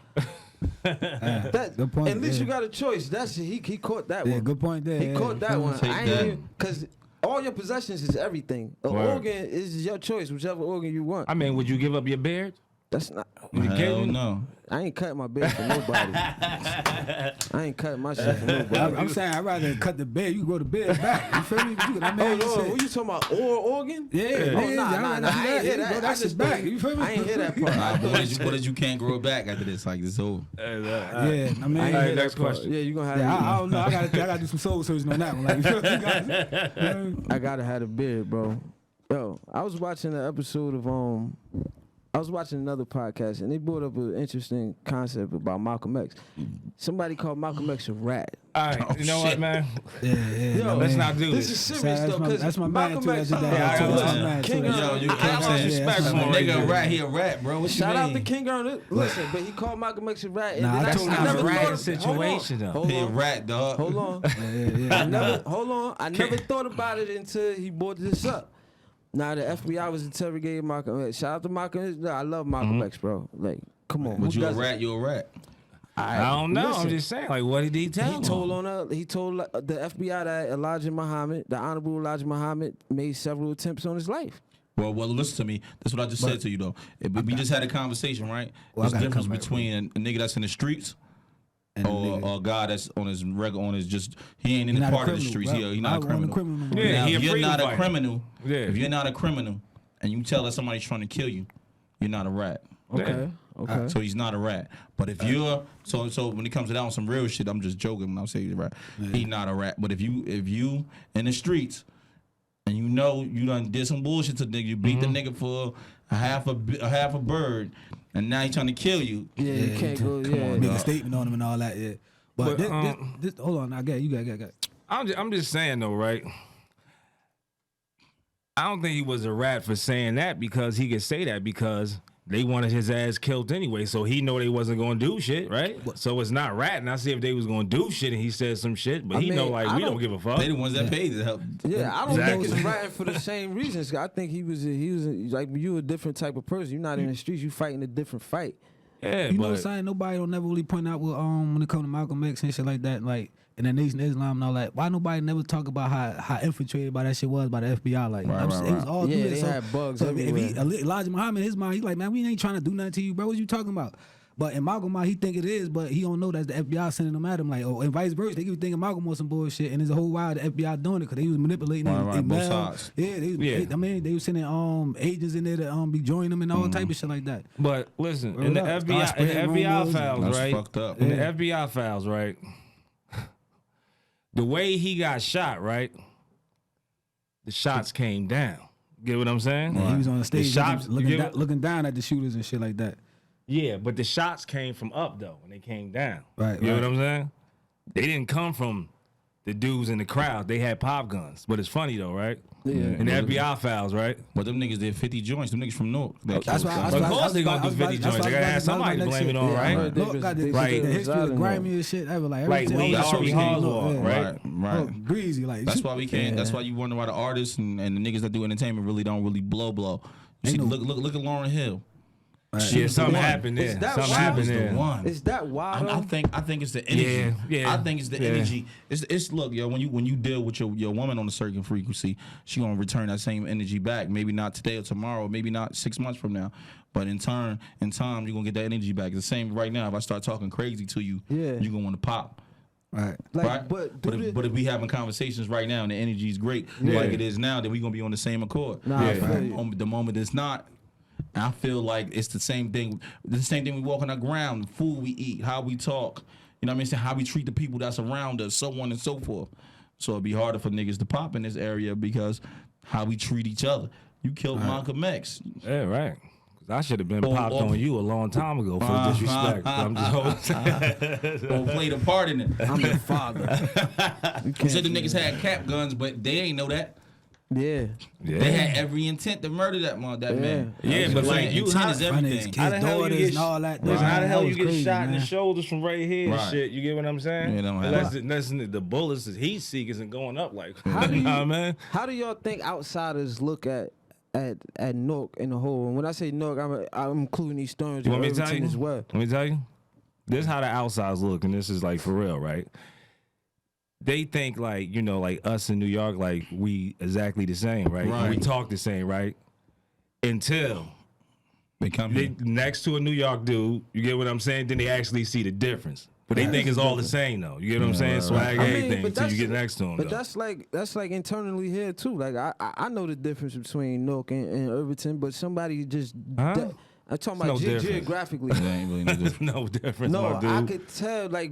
That, Good point, at least yeah. you got a choice. That's he caught that Yeah, one. good point there. He yeah. caught that one. Take I that. ain't because all your possessions is everything. An Word. organ is your choice, whichever organ you want. I mean, would you give up your beard? That's not. Hell no. I ain't cutting my beard for nobody. I ain't cutting my shit for nobody. I'm saying I'd rather cut the bed. You can grow the bed back. You feel me? What you talking about? Organ? Yeah. Oh, nah. I ain't hear that. That's just back. You feel me? I ain't hear that part. Nah, but what if you can't grow it back after this? Like, it's over. Yeah, I mean, I ain't hear next that part. question. Yeah, you gonna have. yeah, I don't know. I gotta do some soul searching on that one. Like, you feel me? I gotta have a beard, bro. Yo, I was watching an episode of I was watching another podcast and they brought up an interesting concept about Malcolm X. Somebody called Malcolm X a rat. All right, you know what, man? Yeah. Let's not do This this. is serious though, because that's my man Malcolm too. X. That's Yeah, King Yo, you can't say respect a for him. nigga a rat, he a rat, bro. What you Shout out to mean? King Earl. Listen, but he called Malcolm X a rat. And Nah, then I That's told him not I a was rat right. situation, though. Hold He a on. rat, dog. Hold on. I never thought about it until he brought this up. Now the FBI was interrogating Malcolm X. Shout out to Malcolm X. No, I love Malcolm X, bro. Like, come on. But who you a doesn't? rat, you a rat. I don't know. Listen. I'm just saying. Like, what did he tell He him? told the FBI that Elijah Muhammad, the Honorable Elijah Muhammad, made several attempts on his life. Well, listen to me. That's what I just said to you, though. We just had a conversation, right? Well, I There's a gotta difference come back, between a nigga that's in the streets And or a guy that's on his just he ain't in He the not a part of the criminal, streets. bro. He not a I wasn't criminal. no more. Yeah, Now, he a if you're freedom not a fighter. criminal, Yeah. if you're not a criminal, and you tell that somebody's trying to kill you, you're not a rat. Okay. So he's not a rat. But if you're so when it comes to that on some real shit, I'm just joking when I say he's a rat. He's not a rat. But if you in the streets and you know you done did some bullshit to the nigga, you beat the nigga for a half a bird, and now he's trying to kill you. Yeah, you can't go. Come Yeah, on, Make a dog. statement on him and all that. Yeah. But this hold on. I got it. You got it. I'm just saying though, right? I don't think he was a rat for saying that because he could say that because they wanted his ass killed anyway, so he know they wasn't gonna do shit, right? So it's not rat. And I see if they was gonna do shit and he said some shit, but I he know mean, like I we don't don't- give a fuck. They the ones that paid to help. Yeah, I don't Exactly. think it's ratting for the same reasons. I think he was like you a different type of person. You're not in the streets. You fighting a different fight. Yeah, You know what I'm but saying? Nobody don't never really point out when it comes to Malcolm X and shit like that, like in the Nation of Islam and all that. Why nobody never talk about how infiltrated by that shit was by the FBI? Like, you know what I'm saying? It was all Yeah, through they that. had bugs If everywhere. Elijah Muhammad, his mind, he like, man, we ain't trying to do nothing to you, bro. What you talking about? But in Malcolm, he think it is, but he don't know that's the FBI sending them at him. Like, and vice versa. They keep thinking Malcolm was some bullshit, and there's a whole while the FBI doing it because they was manipulating Right, both email. sides. Yeah, I mean, they was sending agents in there to be joining them and all type of shit like that. But listen, Word in the up. FBI, Start in the spreading FBI rumors. files, That's right? fucked up. In the FBI files, right? The way he got shot, right? The shots came down. Get what I'm saying? Yeah, he was on the stage shots- looking down at the shooters and shit like that. Yeah, but the shots came from up though, when they came down. Right, You know right. what I'm saying? They didn't come from the dudes in the crowd. They had pop guns. But it's funny though, right? Yeah. In the FBI files, right? But them niggas did 50 joints. Them niggas from Newark. That's why. Of course they gonna do 50 joints. They gotta have somebody to blame it on, Yeah, I right? heard they Look, got the, Right. the history of the Residing grimiest shit ever. Like Like everything, Lee all that Harvey shit was Oswald, yeah. right? Right. Oh, breezy, like That's why we can't. That's why you wonder why the artists and the niggas that do entertainment really don't really blow. You see, look at Lauryn Hill. Yeah, something one. happened there. Is that Something why? happened She was there. the one. Is that why? I think it's the energy. Yeah. I think it's the Yeah. energy. It's look, yo, when you deal with your woman on a certain frequency, she gonna return that same energy back. Maybe not today or tomorrow, maybe not 6 months from now, but in time, you're gonna get that energy back. It's the same right now. If I start talking crazy to you, Yeah. you're gonna want to pop. Right. Like, Right, but if we having conversations right now and the energy is great, like it is now, then we gonna be on the same accord. Nah, I Yeah. feel you. The moment it's not, I feel like it's the same thing. The same thing we walk on the ground, the food we eat, how we talk. You know what I mean? So how we treat the people that's around us, so on and so forth. So it'd be harder for niggas to pop in this area because how we treat each other. You killed Malcolm X. Yeah, right. 'Cause I should have been popped oh. on you a long time ago for disrespect. But I'm just Don't play the part in it. I'm your father. You said the niggas had cap guns, but they ain't know that. Yeah. They had every intent to murder that man. Yeah, but like you, intent how, is Funny, everything. his how the hell you daughters get and all that. Listen, how the hell That you was get crazy, shot in the man. shoulders from right here and Right. shit? You get what I'm saying? Yeah, don't have Unless the bullets that he seek isn't going up like. How do you know you- what I mean? How do y'all think outsiders look at Newark in the whole? And when I say Newark, I'm including these stories You of want me to tell Irvington you? as well. Let me tell you. This is how the outsides look, and this is like for real, right? They think like, you know, like us in New York, like we exactly the same, right? Right. We talk the same, right? Until They come here. next to a New York dude. You get what I'm saying? Then they actually see the difference. But they think it's all the same though. You get what I'm saying? Swag everything until you get next to them. But that's like internally here too. Like I know the difference between Newark and Irvington, but somebody just. I'm talking about geographically. There ain't really no difference. no difference. No, my dude. I could tell I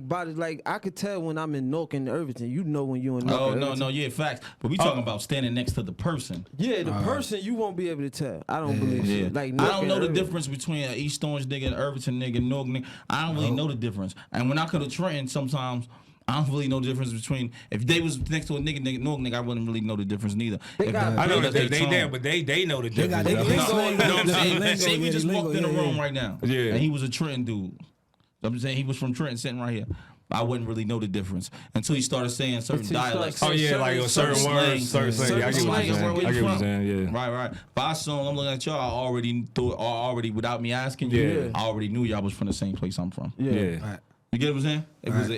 could tell when I'm in Newark and Irvington. You know when you in Newark. Oh no, yeah, facts. But we talking about standing next to the person. Yeah, the person you won't be able to tell. I don't believe shit. Like I don't know the difference between an East Orange nigga and Irvington nigga, Newark nigga. I don't really know the difference. And when I go to Trenton, sometimes I don't really know the difference between if they was next to a nigga, Newark nigga, I wouldn't really know the difference neither. I know that they there, but they know the difference. They Say we just walked in the room right now. Yeah. And he was a Trenton dude. I'm saying he was from Trenton sitting right here. I wouldn't really know the difference until he started saying certain dialects. Oh yeah, like a certain words, certain slang. I get what you're saying. I get what you're saying. Yeah. Right. But I saw I'm looking at y'all. I already without me asking you. I already knew y'all was from the same place I'm from. Yeah. You get what I'm saying?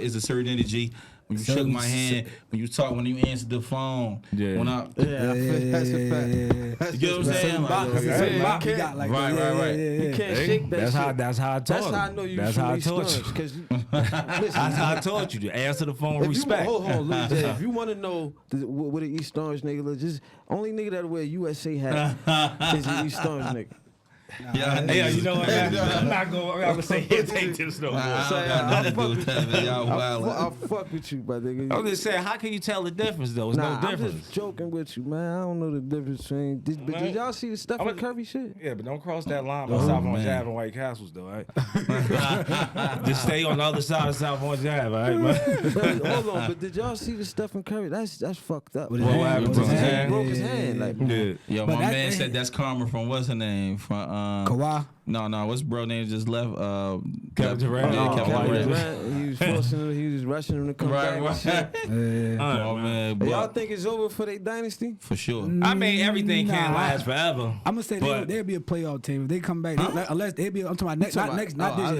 It's a certain energy. When you shook my hand, when you talk, when you answered the phone. Yeah. When I, that's a fact. you get what I'm saying? Right. You can't shake that shit. That's how I taught That's how I know you. That's how I taught you. That's how I taught you to answer the phone with respect. Hold on, Louie Jay. If you want to know what an East Orange nigga looks, just only nigga that wear USA hat is an East Orange nigga. Yeah, you know what? I'm not gonna say take this no more. I'll fuck with you, my nigga. I'm just saying, how can you tell the difference though? It's no difference. I'm just joking with you, man. I don't know the difference between. Did y'all see the Stephen Curry shit? Yeah, but don't cross that line by South Orange Ave and White Castles, though. Right? Just stay on the other side of South Orange Ave, all right, man? Hold on, but did y'all see the Stephen Curry? That's fucked up. What happened to his hand? He broke his hand. Like, Yo, my man said that's karma from what's her name? From Kawhi. No, what's bro name just left? Kevin Durant. Kevin Durant. He was forcing him. He was rushing him to come back. Oh man, but y'all think it's over for their dynasty? For sure. I mean, everything can't last forever. I'm gonna say they'll be a playoff team if they come back. Unless they be, I'm talking about not this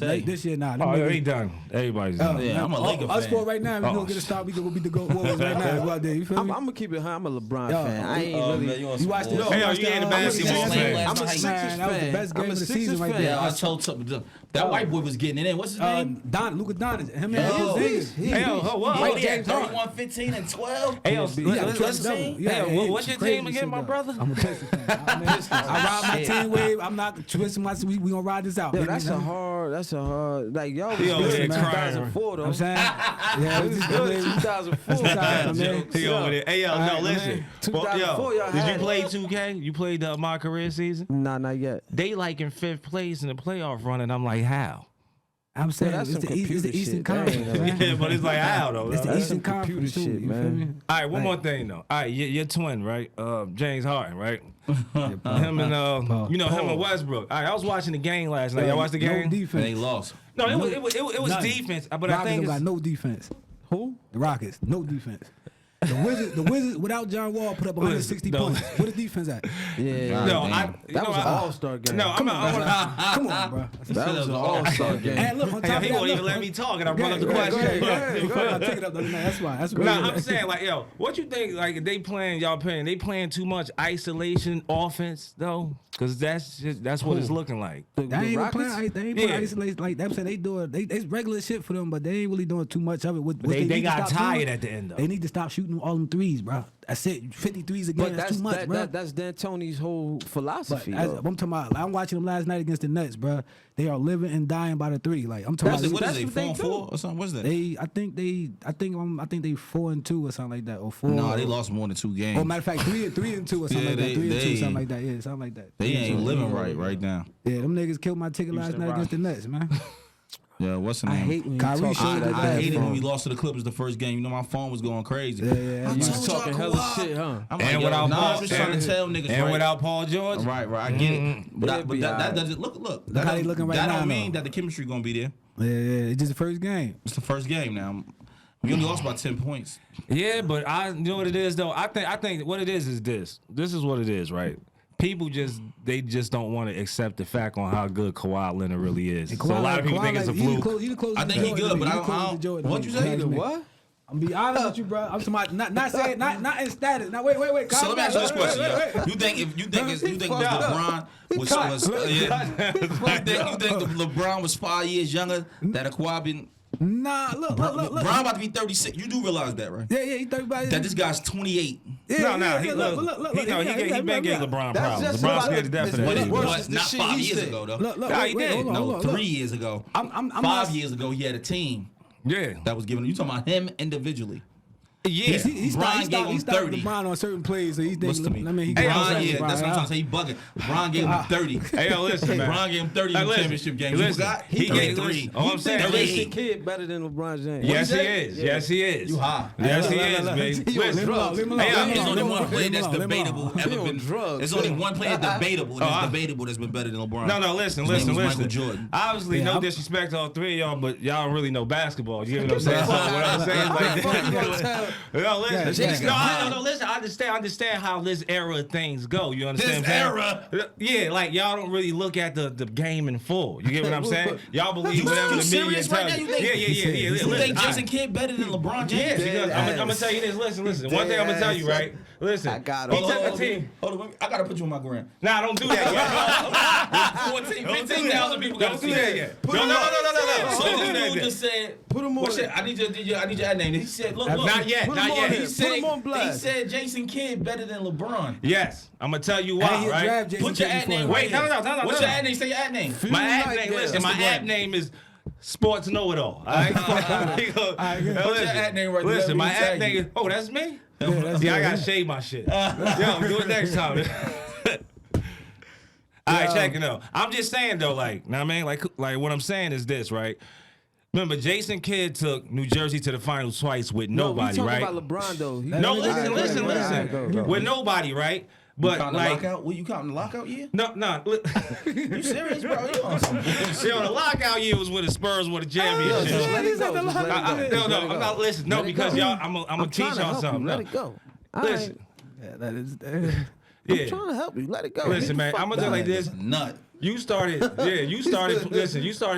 year. This year, nah. Oh, they done. Everybody's done. Yeah, I'm a Laker fan. Us four right now, we gonna get a stop. We gonna beat the Warriors right now. Go out there. You feel me? I'm gonna keep it high. I'm a LeBron fan. I ain't really. You watch this? Hey, you ain't a basketball fan. I'm a Sixers fan. That was the best game of the season right there. I told something. That white boy was getting it in. What's his name? Luka Doncic. Him and What? He had 31, 15, and 12. Hey, what's your team again, my brother? I'm a Pistons fan. I ride my team wave. I'm not twisting my. We gonna ride this out. Yeah, that's a hard. Like y'all was good in in 2004 though. I'm saying, it was good in 2004. He over there. Hey, yo, no, listen. 2004, y'all did had you play 2K? You played my career season? Nah, not yet. They like in 5th place in the playoff run, and I'm like, how? I'm saying that's it's the Eastern shit. Conference. Yeah, but it's like how though? It's the That's Eastern some computer Conference shit, too, man. All right, one more thing though. All right, your twin, right? James Harden, right? Him and him and Westbrook. All right, I was watching the game last night. Y'all watched the game? No defense. They lost. No, it was defense, but Rockets I think got no defense. Who? The Rockets, no defense. The Wizards without John Wall put up 160 points. Where the defense at? Yeah. No, that was an all-star game. No, come on, bro. That was an all-star game. And look, on top he of that, won't even let me talk, and I brought up the question. Go ahead. I'll take it up the other night. That's why. I'm saying, like, yo, what you think? Like, if they playing too much isolation offense though, because that's what it's looking like. They ain't playing isolation like that. I'm saying it's regular shit for them, but they ain't really doing too much of it. They got tired at the end though. They need to stop shooting all them threes, bro. That's it. 50 threes a game. But that's too much, bro. That's D'Antoni's whole philosophy. I'm talking about. I'm watching them last night against the Nets, bro. They are living and dying by the three. Like I'm talking about. What is they 4-4 or something? What's that? I think they 4-2 or something like that, or 4. No, they lost more than 2 games. Oh, matter of fact, 3-2 or something like that. 3-2, something like that. Yeah, something like that. They ain't living right now. Yeah, them niggas killed my ticket last night against the Nets, man. Yeah, what's the name? I hate when you Kyrie talk showed like I that. I hated when we lost to the Clippers the first game. You know, my phone was going crazy. Yeah. You was talking hella shit, huh? I'm like, I'm just trying to tell niggas. And right? without Paul George. Right. I get it. But that doesn't look. That how they looking right now, don't though. mean that the chemistry gonna be there. Yeah. It's just the first game. It's the first game now. We only lost by 10 points. Yeah, but you know what it is though. I think what it is this. This is what it is, right? People just don't want to accept the fact on how good Kawhi Leonard really is. So a lot of people think it's a fluke. I think he good, but I don't. What you say? What? I'm be honest with you, bro. I'm talking about not saying not in status. Now wait. So let me ask you this question. Wait. You think if LeBron was you think if LeBron was 5 years younger, that Kawhi been Nah, look. LeBron about to be 36. You do realize that, right? Yeah, he 35. That this guy's 28. No, he been getting LeBron problems. LeBron's scared to death of that. But not 5 years ago, though. Nah, he did. No, 3 years ago. I'm 5 years ago, he had a team Yeah. that was giving. You talking about him individually? Yeah. He Brian gave him 30. LeBron on certain plays, so he What's thinks. to me? I mean, he Brian, yeah, that's what I'm trying to say. He bugging. LeBron gave him 30. Hey, yo, listen, man. LeBron gave him 30 in the championship game. You forgot? He gave 33. All I'm saying, Jason Kidd better than LeBron James. yes, he is. Yes, he is. You high. Yes, he is, baby. Listen, There's only one player that's debatable ever on been. drugs. There's only one player debatable that's been better than LeBron. No, listen. His name was Michael Jordan. Obviously, no disrespect to all three of y'all, but y'all don't really know basketball. You get what I'm saying? So what I'm saying is like, no, listen. No, listen. I understand how this era of things go. You understand? This era? Yeah, like y'all don't really look at the game in full. You get what I'm saying? Y'all believe You whatever the media serious tell right now? you. You think- Yeah. You Listen, think Jason Kidd better than LeBron James? Yeah, because I'm gonna tell you this. Listen. One thing I'm gonna tell you, right? Listen. I got He him. took a team. Hold on, I gotta put you on my gram. Nah, don't do that yet. 14, 15,000 people Don't gotta do see that that. yet. Put No. him on. So Don't do this that dude yet. just said, Put him on. "What's that? I need your ad name." He said, "Look, Not yet. Put him Not on yet. here. He said, Put him on blast. he said Jason Kidd better than LeBron. Yes, I'm gonna tell you Hey, why, he right? draft Jason Put your Kidd ad before name him. right Wait, here. no. What's your ad name? Say your ad name. My ad like name, that. listen, my Instagram. ad name is Sports Know It All. All right? Put your ad name right there. Listen, my Let me ad tag name you. is, oh, that's me? that's Yeah, I good. gotta shave my shit. Yo, do it next time. All right, check it out. I'm just saying though, like, know what I mean? Like what I'm saying is this, right? Remember, Jason Kidd took New Jersey to the finals twice with nobody, we right? talking about LeBron though. No, All listen. right, go. With nobody, right? You But counting the like, lockout? What you counting the lockout year? no. You serious, bro? You on some bullshit? Yo, the lockout year was with the Spurs with a championship. Just let it go. Just let it go. No, I'm not listening. No, Let it because go. y'all, I'm gonna teach trying to y'all help something. you. Let No. it go. All Listen, right. Yeah, that is. I'm yeah. trying to help you. Let it go. Listen, man, I'm gonna do it like this. Nut. You started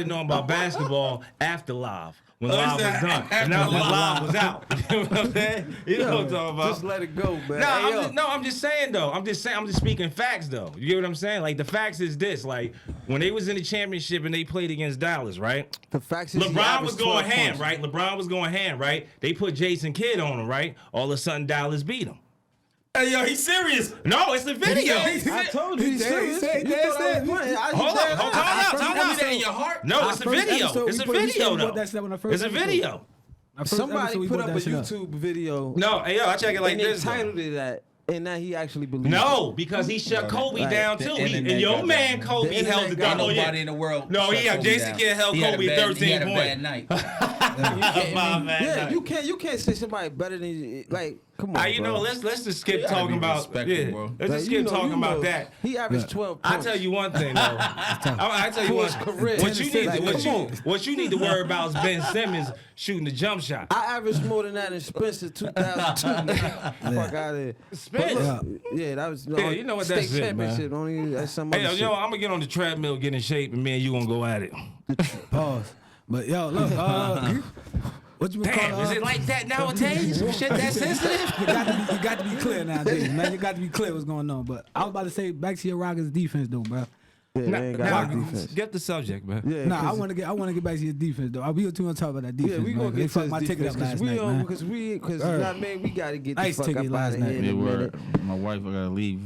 knowing about basketball after Live. When Oh, Live is was that done. after And now when Live? Live was out. You know what I'm saying? You know what I'm talking about. Just let it go, man. I'm just saying though. I'm just speaking facts though. You get what I'm saying? Like the facts is this. Like when they was in the championship and they played against Dallas, right? The facts is he LeBron averaged was going 12 ham, points. right? LeBron was going ham, right? They put Jason Kidd on him, right? All of a sudden Dallas beat him. Hey, yo, he's serious. No, it's the video. I told you. He said- serious. he said- You he thought I said- was playing. I Hold said- on, time out. You that in your heart? No, it's a First video. episode, It's we a put- we video said though. what that's on the first It's a episode. video. Our first episode, Somebody we put brought up a that shit up. YouTube video. No, hey yo, I check it like and they this. though. titled it that, and now he actually believes No, because he shut Kobe Right. down The too. internet And your got man that. Kobe The held internet the got gun. Ain't Oh, nobody yeah. in the world. No, shut yeah, Kobe Jason down. Kidd held He had a Kobe bad- 13 He had a points. bad night. Yeah, you can't say somebody better than you. Like, come on, You bro. know, let's just skip You gotta talking be about respectful, bro. Let's Like, just you skip know- talking you about know, that. He averaged 12 I points. tell you one thing though. I tell you For one. his career. What you need to worry about is Ben Simmons shooting the jump shot. I averaged more than that in Spencer 2002. nigga. Fuck out of here. Spence. But look, yeah, that was Yeah, you know what state that's it, man. championship. Only that's some other Hey, shit. yo, I'm gonna get on the treadmill, get in shape, and me and you gonna go at it. Pause. But yo, look, what you been Damn, calling? is it like that nowadays? Shit that sensitive? You got to be clear nowadays, man. You got to be clear what's going on. But I was about to say, back to your Rockets defense, though, bro. Yeah, they ain't got no defense. Get the subject, man. Yeah, Nah, I 'cause- want to get back to your defense, though. We were too much talk about that defense. Yeah, we man. gonna They get fucked to my his ticket up defense last because night, man. because you know what I mean, we gotta get the Nice fuck ticket up last out of night. here in Yeah, a minute. word. My wife, I gotta leave.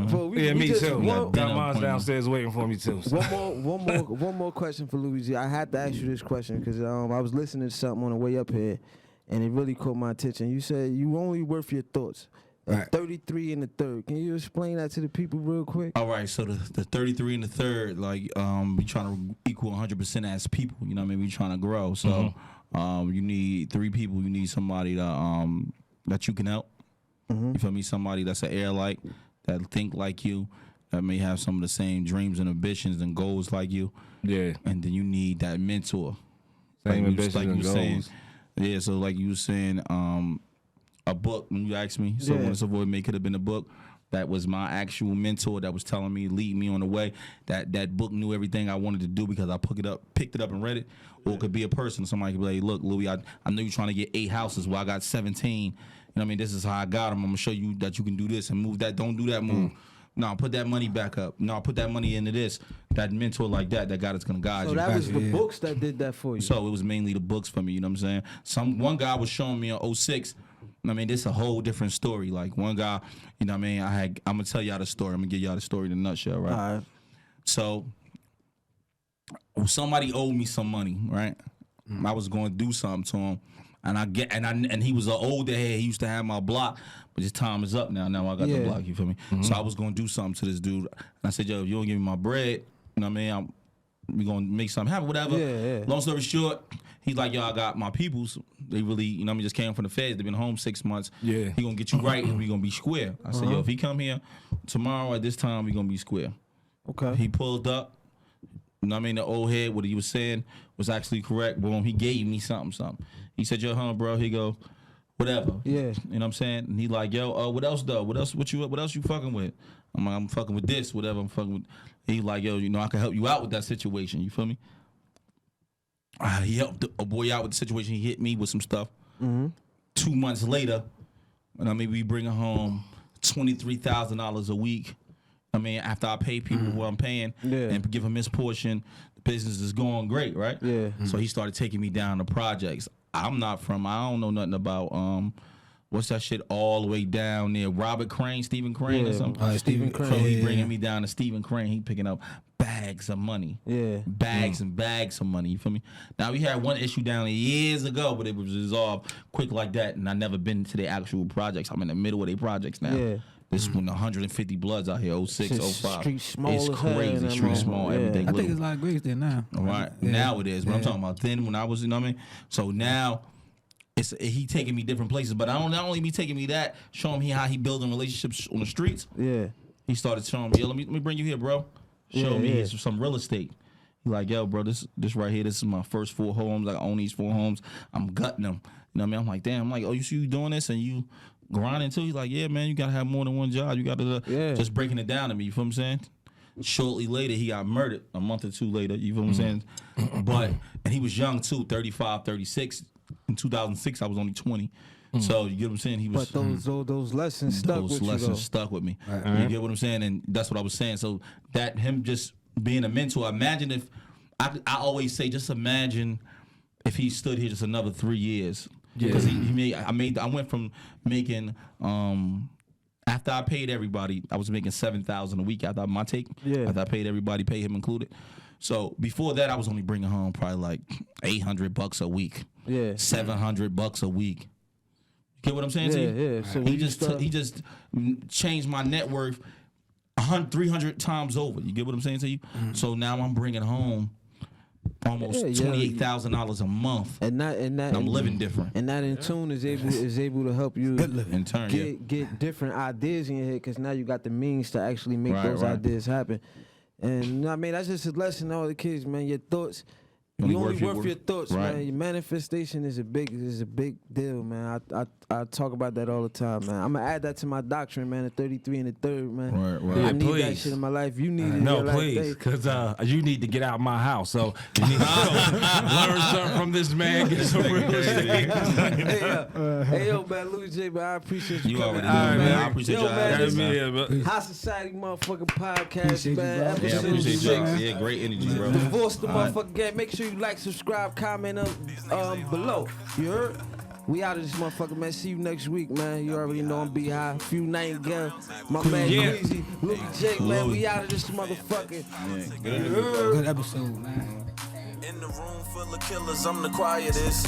But we Yeah, me just- too. One, Got mine's downstairs waiting for me too. so. one more question for Louie Jay. I had to ask you this question because I was listening to something on the way up here, and it really caught my attention. You said you only worth your thoughts. Right. 33 in the third. Can you explain that to the people real quick? All right, so the 33 in the third, like we trying to equal 100% as people. You know what I mean? We trying to grow. So you need 3 people. You need somebody that you can help. You feel me? Somebody that's an air like, that think like you, that may have some of the same dreams and ambitions and goals like you. Yeah. And then you need that mentor. Same you- ambitions and you saying, goals. yeah. So like you were saying, a book when you asked me. So Yeah. when it's avoid may could have been a book. that was my actual mentor that was telling me, lead me on the way. That book knew everything I wanted to do because I picked it up and read it. Or it could be a person. Somebody could be like, look, Louie, I know you're trying to get 8 houses. Well, I got 17. You know what I mean? This is how I got them. I'm going to show you that you can do this and move that. Don't do that move. No, put that money back up. No, put that money into this. That mentor like that God is going to guide you. So that was the books that did that for you. So it was mainly the books for me, you know what I'm saying? One guy was showing me in 06. I mean, this is a whole different story. Like one guy, you know what I mean? I'm going to tell y'all the story. I'm going to give y'all the story in a nutshell, right? All right. So somebody owed me some money, right? I was going to do something to him. And he was an older head. He used to have my block, but his time is up now. Now I got the block, you feel me? So I was going to do something to this dude. And I said, yo, if you don't give me my bread, you know what I mean? We going to make something happen, whatever. Yeah. Long story short, he's like, yo, I got my peoples. They really, you know what I mean, just came from the feds. They've been home 6 months. Yeah. He going to get you right and we going to be square. I said, yo, if he come here tomorrow at this time, we going to be square. Okay. He pulled up. You know what I mean? The old head, what he was saying was actually correct. Boom, he gave me something. He said, yo, bro, he go, whatever. Yeah. You know what I'm saying? And he like, yo, what else though? What else you fucking with? I'm like, I'm fucking with this, whatever I'm fucking with. He like, yo, you know, I can help you out with that situation. You feel me? He helped a boy out with the situation. He hit me with some stuff. 2 months later, and I mean, we bring home $23,000 a week. I mean, after I pay people what I'm paying and give him his portion, the business is going great, right? Yeah. So he started taking me down to projects. I don't know nothing about what's that shit all the way down there? Stephen Crane or something? Stephen Crane. So he bringing me down to Stephen Crane. He picking up bags of money. Yeah. Bags and bags of money. You feel me? Now, we had one issue down there years ago, but it was resolved quick like that, and I never been to their actual projects. I'm in the middle of their projects now. Yeah. This is when 150 Bloods out here, 06, 05. Street small it's as hell crazy. in that Street motherfucker. small, Yeah. everything I little. think it's a lot of grades there now. All right. Yeah. Now it is. But I'm talking about then when I was, you know what I mean? So now he taking me different places. But not only me taking me that, showing me how he building relationships on the streets. Yeah. He started showing me, yo, let me bring you here, bro. Show me some real estate. He like, yo, bro, this right here, this is my first 4 homes. I own these 4 homes. I'm gutting them. You know what I mean? I'm like, damn. I'm like, oh, you see you doing this and you grinding too? He's like, yeah, man, you gotta have more than one job. You gotta just breaking it down to me. You feel what I'm saying? Shortly later, he got murdered. A month or 2 later, you feel what I'm saying? And he was young too, 35, 36. In 2006, I was only 20. So you get what I'm saying? He was. But those lessons stuck with you. Those lessons stuck with me. You get what I'm saying? And that's what I was saying. So that him just being a mentor. Imagine if I always say, just imagine if he stood here just another 3 years. Because I went from making after I paid everybody, I was making $7,000 a week after my take. Yeah. After I paid everybody, pay him included. So before that, I was only bringing home probably like $800 a week. Yeah. $700 a week. Get what I'm saying to you? Yeah. So he just changed my net worth 300 times over. You get what I'm saying to you? So now I'm bringing home almost $28,000 a month, and I'm living different. And that in tune is able to help you in turn get different ideas in your head, because now you got the means to actually make those ideas happen. And I mean, that's just a lesson to all the kids, man. Your thoughts. You only worth your thoughts, man. Your manifestation is a big deal, man. I talk about that all the time, man. I'm gonna add that to my doctrine, man. At 33 and the third, man. Right. I need that shit in my life. You need it. No, please, because you need to get out of my house. So you need to learn something from this man. Get some real estate. Hey, yo, man, Louie Jay, man. I appreciate you coming. All right, man. I appreciate y'all having me. High Society motherfucking podcast, man. I appreciate y'all. Yeah, great energy, bro. Divorce the motherfucking game. Make sure you like, subscribe, comment below. You heard? We out of this motherfucker, man. See you next week, man. You already know I'm B-High. Few Nightingale. My man Greasy. Louie Jay, man. We out of this motherfucker. Good episode, man. In the room full of killers, I'm the quietest.